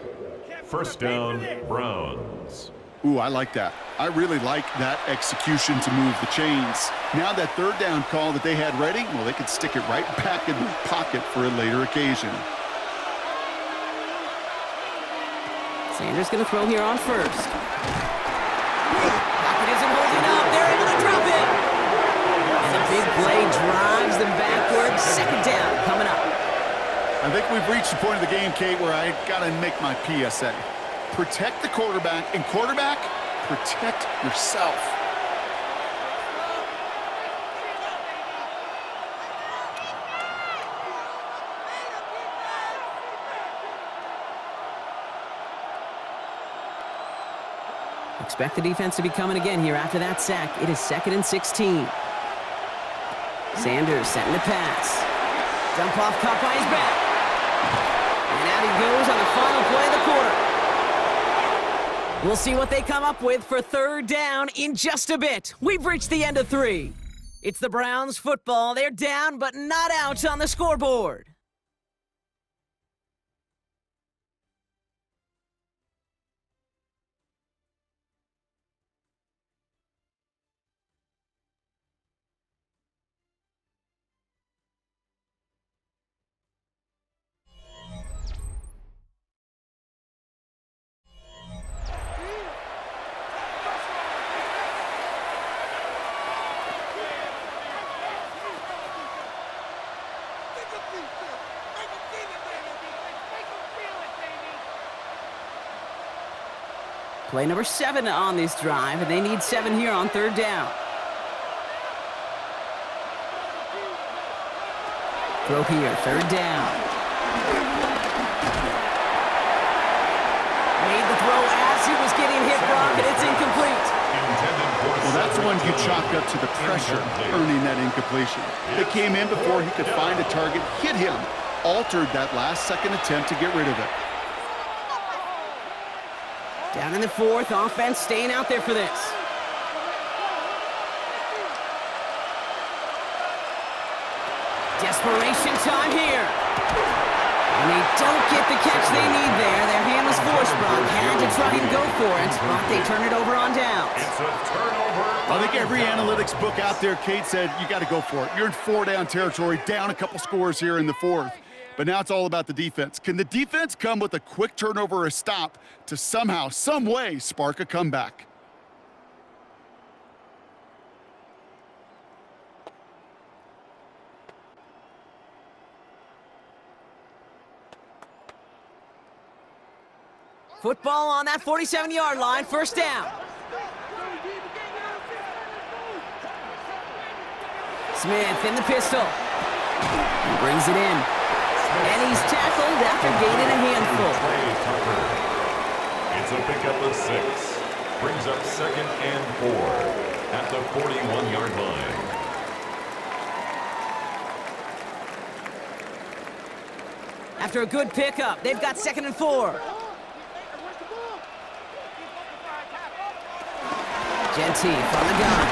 First down, Browns.
Ooh, I like that. I really like that execution to move the chains. Now that 3rd down call that they had ready, well, they could stick it right back in the pocket for a later occasion.
Sanders going to throw here on 1st. Pocket isn't holding up. They're able to drop it. And the big play drives them backwards. 2nd down coming up.
I think we've reached the point of the game, Kate, where I got to make my PSA. Protect the quarterback, and quarterback, protect yourself.
Expect the defense to be coming again here after that sack. It is 2nd and 16. Sanders setting the pass. Dump off caught by his back. And out he goes on the final play of the quarter. We'll see what they come up with for 3rd down in just a bit. We've reached the end of 3. It's the Browns football. They're down but not out on the scoreboard. Play number 7 on this drive, and they need 7 here on 3rd down. Throw here, 3rd down. Made the throw as he was getting hit, Brock, and it's incomplete.
Well, that's one you chalk up to the pressure, earning that incompletion. They came in before he could find a target, hit him, altered that last-second attempt to get rid of it.
Down in the 4th, offense staying out there for this. Desperation time here. And they don't get the catch they need there. Their hand was forced, Brock. Had to try and go for it, but they turn it over on downs.
It's a turnover.
I think every analytics book out there, Kate, said you got to go for it. You're in 4-down territory, down a couple scores here in the 4th. But now it's all about the defense. Can the defense come with a quick turnover or a stop to somehow, some way, spark a comeback?
Football on that 47-yard line, 1st down. Smith in the pistol. He brings it in. And he's tackled after gaining a handful.
It's a pickup of 6. Brings up 2nd and 4 at the 41-yard line.
After a good pickup, they've got 2nd and 4. Genty from the gun.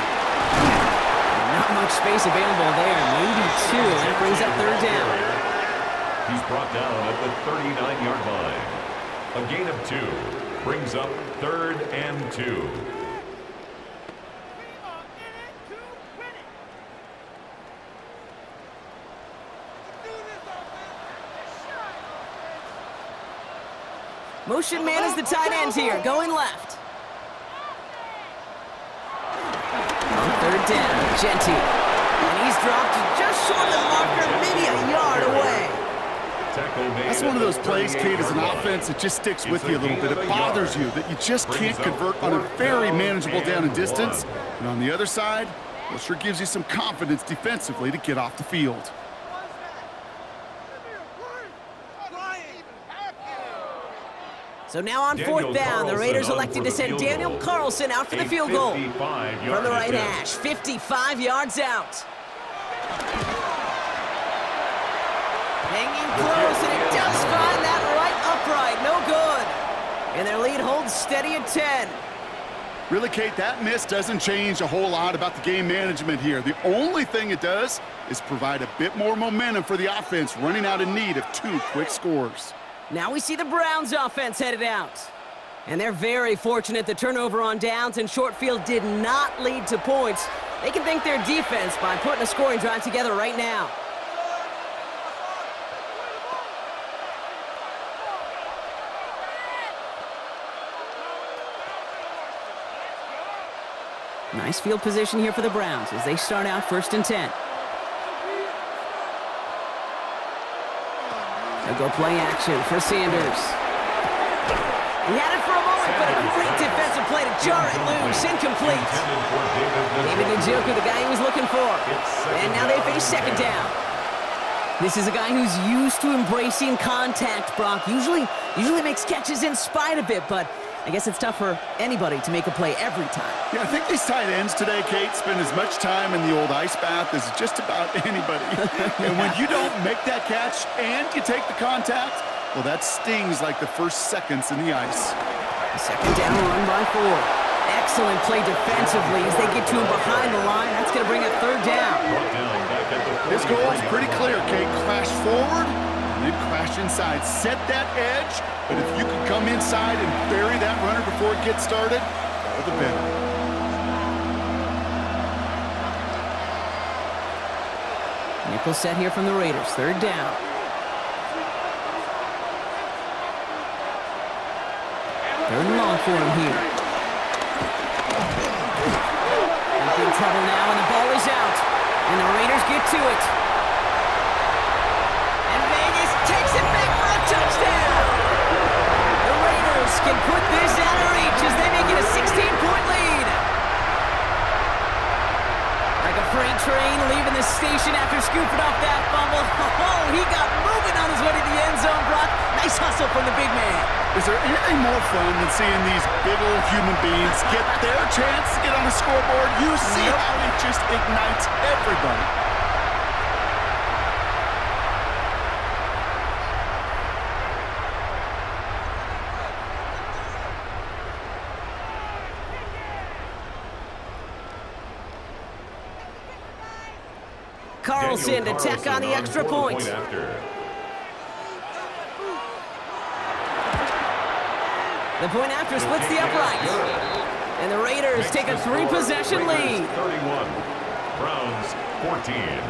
Not much space available there. Maybe 2. And it brings up 3rd down.
He's brought down at the 39-yard line. A gain of 2 brings up 3rd and 2.
Motion man is the tight end here, going left. On 3rd down, Genty. And he's dropped just short of the marker, maybe a yard away.
That's one of those plays, Kate, as an offense, it just sticks with you a little bit. It bothers you that you just can't convert on a very manageable down and distance. And on the other side, well, it sure gives you some confidence defensively to get off the field.
So now on 4th down, the Raiders elected to send Daniel Carlson out for the field goal. From the right hash, 55 yards out. Hanging close, and it does find that right upright. No good. And their lead holds steady at 10.
Really, Kate, that miss doesn't change a whole lot about the game management here. The only thing it does is provide a bit more momentum for the offense running out in need of 2 quick scores.
Now we see the Browns offense headed out. And they're very fortunate the turnover on downs and short field did not lead to points. They can thank their defense by putting a scoring drive together right now. Nice field position here for the Browns as they start out 1st and 10. They'll go play action for Sanders. He had it for a moment, but a great defensive play to jar it loose. Incomplete. David Njoku, the guy he was looking for. And now they face 2nd down. This is a guy who's used to embracing contact, Brock. Usually makes catches in spite of it, but I guess it's tough for anybody to make a play every time.
Yeah, I think these tight ends today, Kate, spend as much time in the old ice bath as just about anybody. And when you don't make that catch and you take the contact, well, that stings like the first seconds in the ice.
2nd down, run by 4. Excellent play defensively as they get to him behind the line. That's going to bring up 3rd down.
This goal is pretty clear, Kate. Crash forward and then crash inside. Set that edge, but if you can come inside and bury that runner before it gets started, all the better.
Nickel set here from the Raiders. 3rd down. Third and long for him here. In big trouble now, and the ball is out. And the Raiders get to it. And Vegas takes it back for a touchdown. The Raiders can put this out of reach as they scooping up that fumble. Oh, he got moving on his way to the end zone, Brock. Nice hustle from the big man.
Is there anything more fun than seeing these big old human beings get their chance to get on the scoreboard? You see how it just ignites everybody.
Carlson to tack on the extra point. The point after splits the uprights. And the Raiders take a 3-possession lead.
31, Browns 14.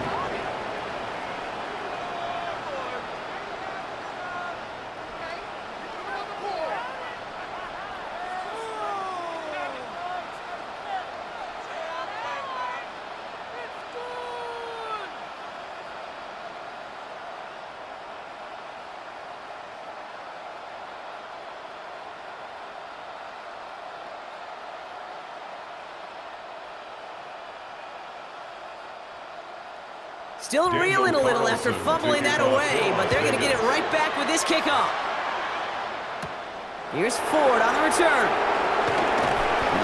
Still reeling a little after fumbling that away, but they're going to get it right back with this kickoff. Here's Ford on the return.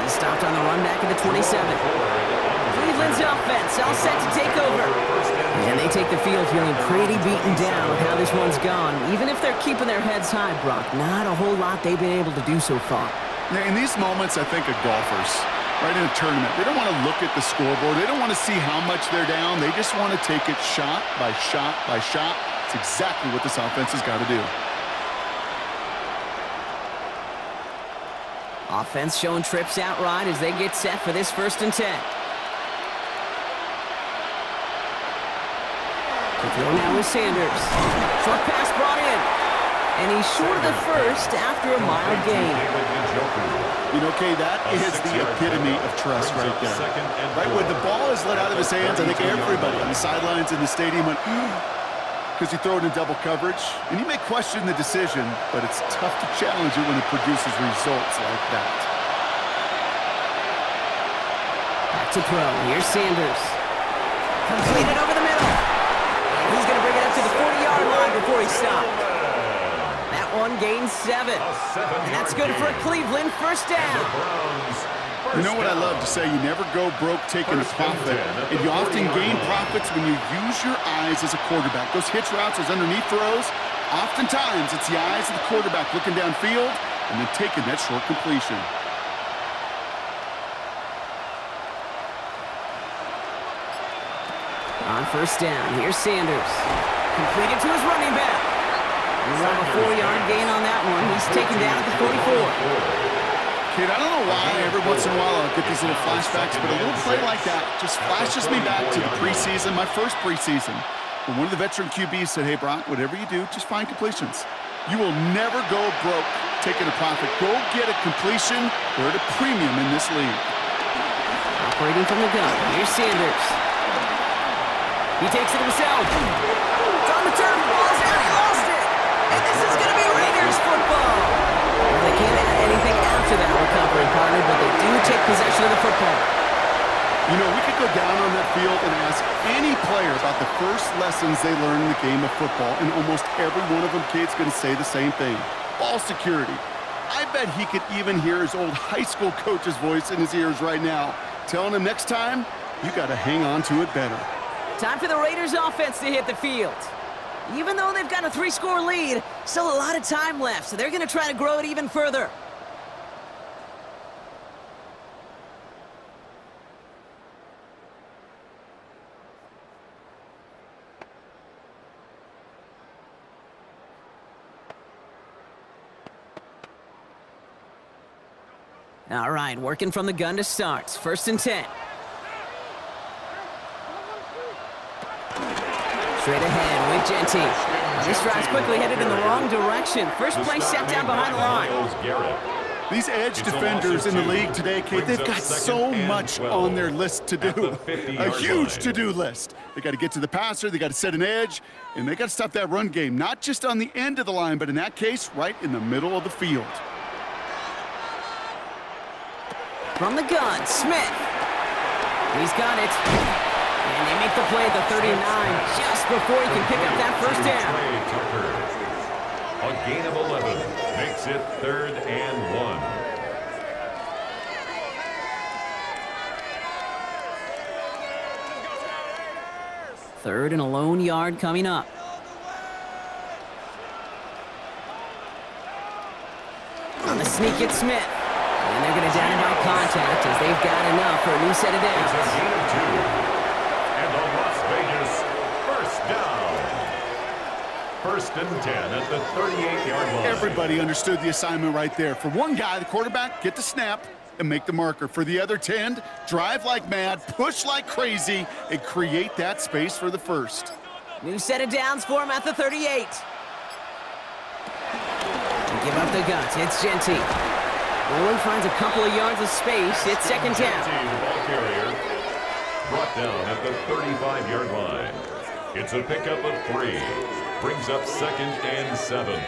He's stopped on the run back at the 27. Cleveland's offense all set to take over. And they take the field feeling pretty beaten down with how this one's gone. Even if they're keeping their heads high, Brock, not a whole lot they've been able to do so far.
Yeah, in these moments, I think of golfers. Right in a tournament, they don't want to look at the scoreboard. They don't want to see how much they're down. They just want to take it shot by shot by shot. It's exactly what this offense has got to do.
Offense showing trips outright as they get set for this 1st and 10. To throw now with Sanders. Short pass brought in. And he's short of the first after a mild gain.
You know, Kay, that is the epitome of trust right there. Right, when the ball is let out of his hands, I think everybody on the sidelines in the stadium went, because you throw it in double coverage. And you may question the decision, but it's tough to challenge it when it produces results like that.
Back to throw. Here's Sanders. Completed over the middle. And he's going to bring it up to the 40-yard line before he stops. One gains 7. And that's good for a Cleveland 1st down.
You know what I love to say? You never go broke taking a profit. And you often gain profits when you use your eyes as a quarterback. Those hitch routes, those underneath throws, oftentimes it's the eyes of the quarterback looking downfield and then taking that short completion.
On 1st down, here's Sanders. Completed to his running back. He's on a 4-yard gain on that one. He's taken down at the 44.
Kid, I don't know why every once in a while I'll get these little flashbacks, but a little play like that just flashes me back to the preseason, my first preseason, when one of the veteran QBs said, hey, Brock, whatever you do, just find completions. You will never go broke taking a profit. Go get a completion. They're at a premium in this league.
Operating from the gun. Here's Sanders. He takes it himself. It's on the turf. Ball's out. He lost it. And this is going to be Raiders football. Well, they can't add anything after that recovery, partner, but they do take possession of the football.
You know, we could go down on that field and ask any player about the first lessons they learned in the game of football, and almost every one of them, kid's going to say the same thing. Ball security. I bet he could even hear his old high school coach's voice in his ears right now, telling him next time, you got to hang on to it better.
Time for the Raiders offense to hit the field. Even though they've got a 3-score lead, still a lot of time left, so they're going to try to grow it even further. All right, working from the gun to start. 1st and 10. Straight ahead with Genty. This drive's quickly headed in the wrong direction. First play set down behind the line.
These edge defenders in the league today, Kate, they've got so much on their list to do. A huge to-do list. They got to get to the passer, they got to set an edge, and they got to stop that run game, not just on the end of the line, but in that case, right in the middle of the field.
From the gun, Smith. He's got it. And they make the play at the 39 just before he can pick up that first down.
A gain of 11 makes it 3rd and 1.
Third and a lone yard coming up. On the sneak, it's Smith. And they're going to down him by contact as they've got enough for a new set of downs.
It's a gain of 2. And the Las Vegas first down. 1st and 10 at the 38-yard line.
Everybody understood the assignment right there. For one guy, the quarterback, get the snap and make the marker. For the other 10, drive like mad, push like crazy, and create that space for the first.
New set of downs for him at the 38. And give up the guts. It's Genty. Nolan finds a couple of yards of space. It's 2nd down.
Genty, the ball carrier, brought down at the 35-yard line. It's a pickup of 3. Brings up 2nd and 7.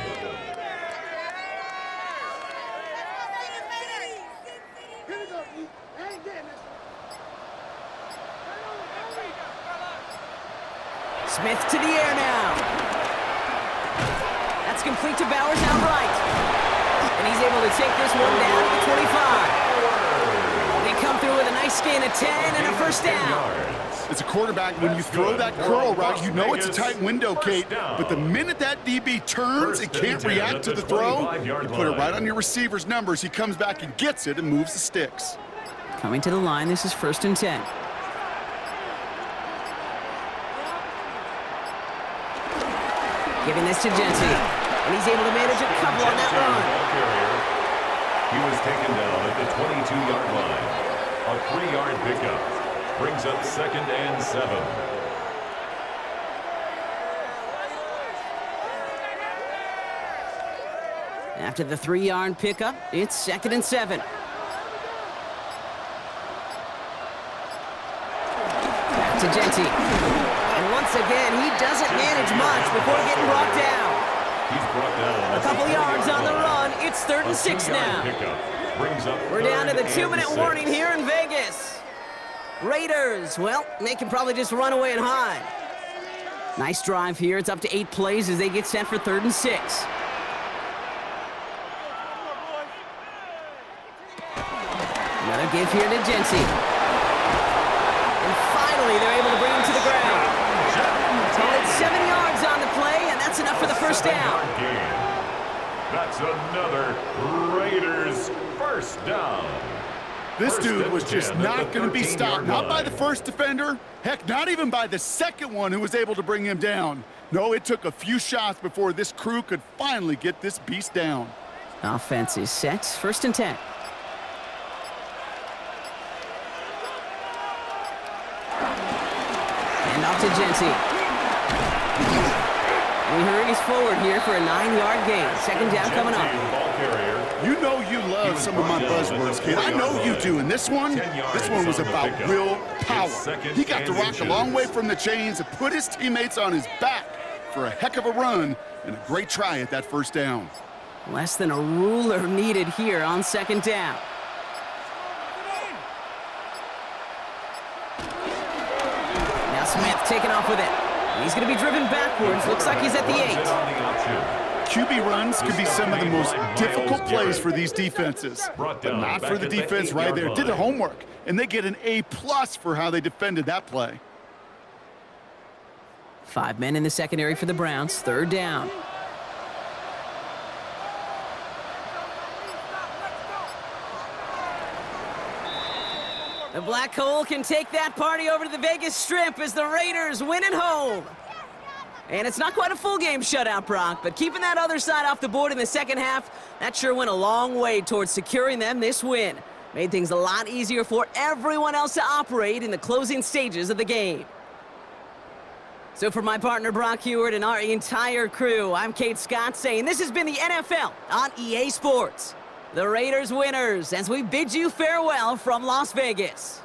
Smith to the air now. That's complete to Bowers outright. And he's able to take this one down to the 25. They come through with a nice gain of 10 and a first down.
As a quarterback, when you throw that curl route, you know it's a tight window, Kate. But the minute that DB turns and can't react to the throw, you put it right on your receiver's numbers. He comes back and gets it and moves the sticks.
Coming to the line, this is 1st and 10. Giving this to Genty. And he's able to manage a couple on that run.
He was taken down at the 22-yard line. A 3-yard pickup. Brings up 2nd and 7.
After the 3-yard pickup, it's 2nd and 7. Back to Genty. And once again, he doesn't manage much before getting brought down.
He's brought down
A couple yards on the run. It's 3rd and 6 now.
Brings up
We're down to the 2-minute
6.
warning here in Vegas. Raiders, well, they can probably just run away and hide. Nice drive here. It's up to 8 plays as they get set for 3rd and 6. Another give here to Genty. And finally, they're able to bring him to the ground. It's 7 yards on the play, and that's enough for the first down.
That's another Raiders first down.
This dude was just not going to be stopped, not by the first defender, heck, not even by the second one who was able to bring him down. No, it took a few shots before this crew could finally get this beast down.
Offense is set, 1st and 10. And off to Genty. And he hurries forward here for a 9-yard gain. 2nd down coming up.
You know you love some of my buzzwords, kid. I know you do. And this one was about real power. He got to rock a long way from the chains and put his teammates on his back for a heck of a run and a great try at that first down.
Less than a ruler needed here on 2nd down. Now Smith taking off with it. He's going to be driven backwards. Looks like he's at the 8.
QB runs can be some of the most difficult plays for these defenses, but not for the defense right there. Did their homework, and they get an A+ for how they defended that play.
5 men in the secondary for the Browns. 3rd down. The Black Hole can take that party over to the Vegas Strip as the Raiders win at home. And it's not quite a full game shutout, Brock, but keeping that other side off the board in the second half, that sure went a long way towards securing them this win. Made things a lot easier for everyone else to operate in the closing stages of the game. So for my partner Brock Heward and our entire crew, I'm Kate Scott saying this has been the NFL on EA Sports. The Raiders winners as we bid you farewell from Las Vegas.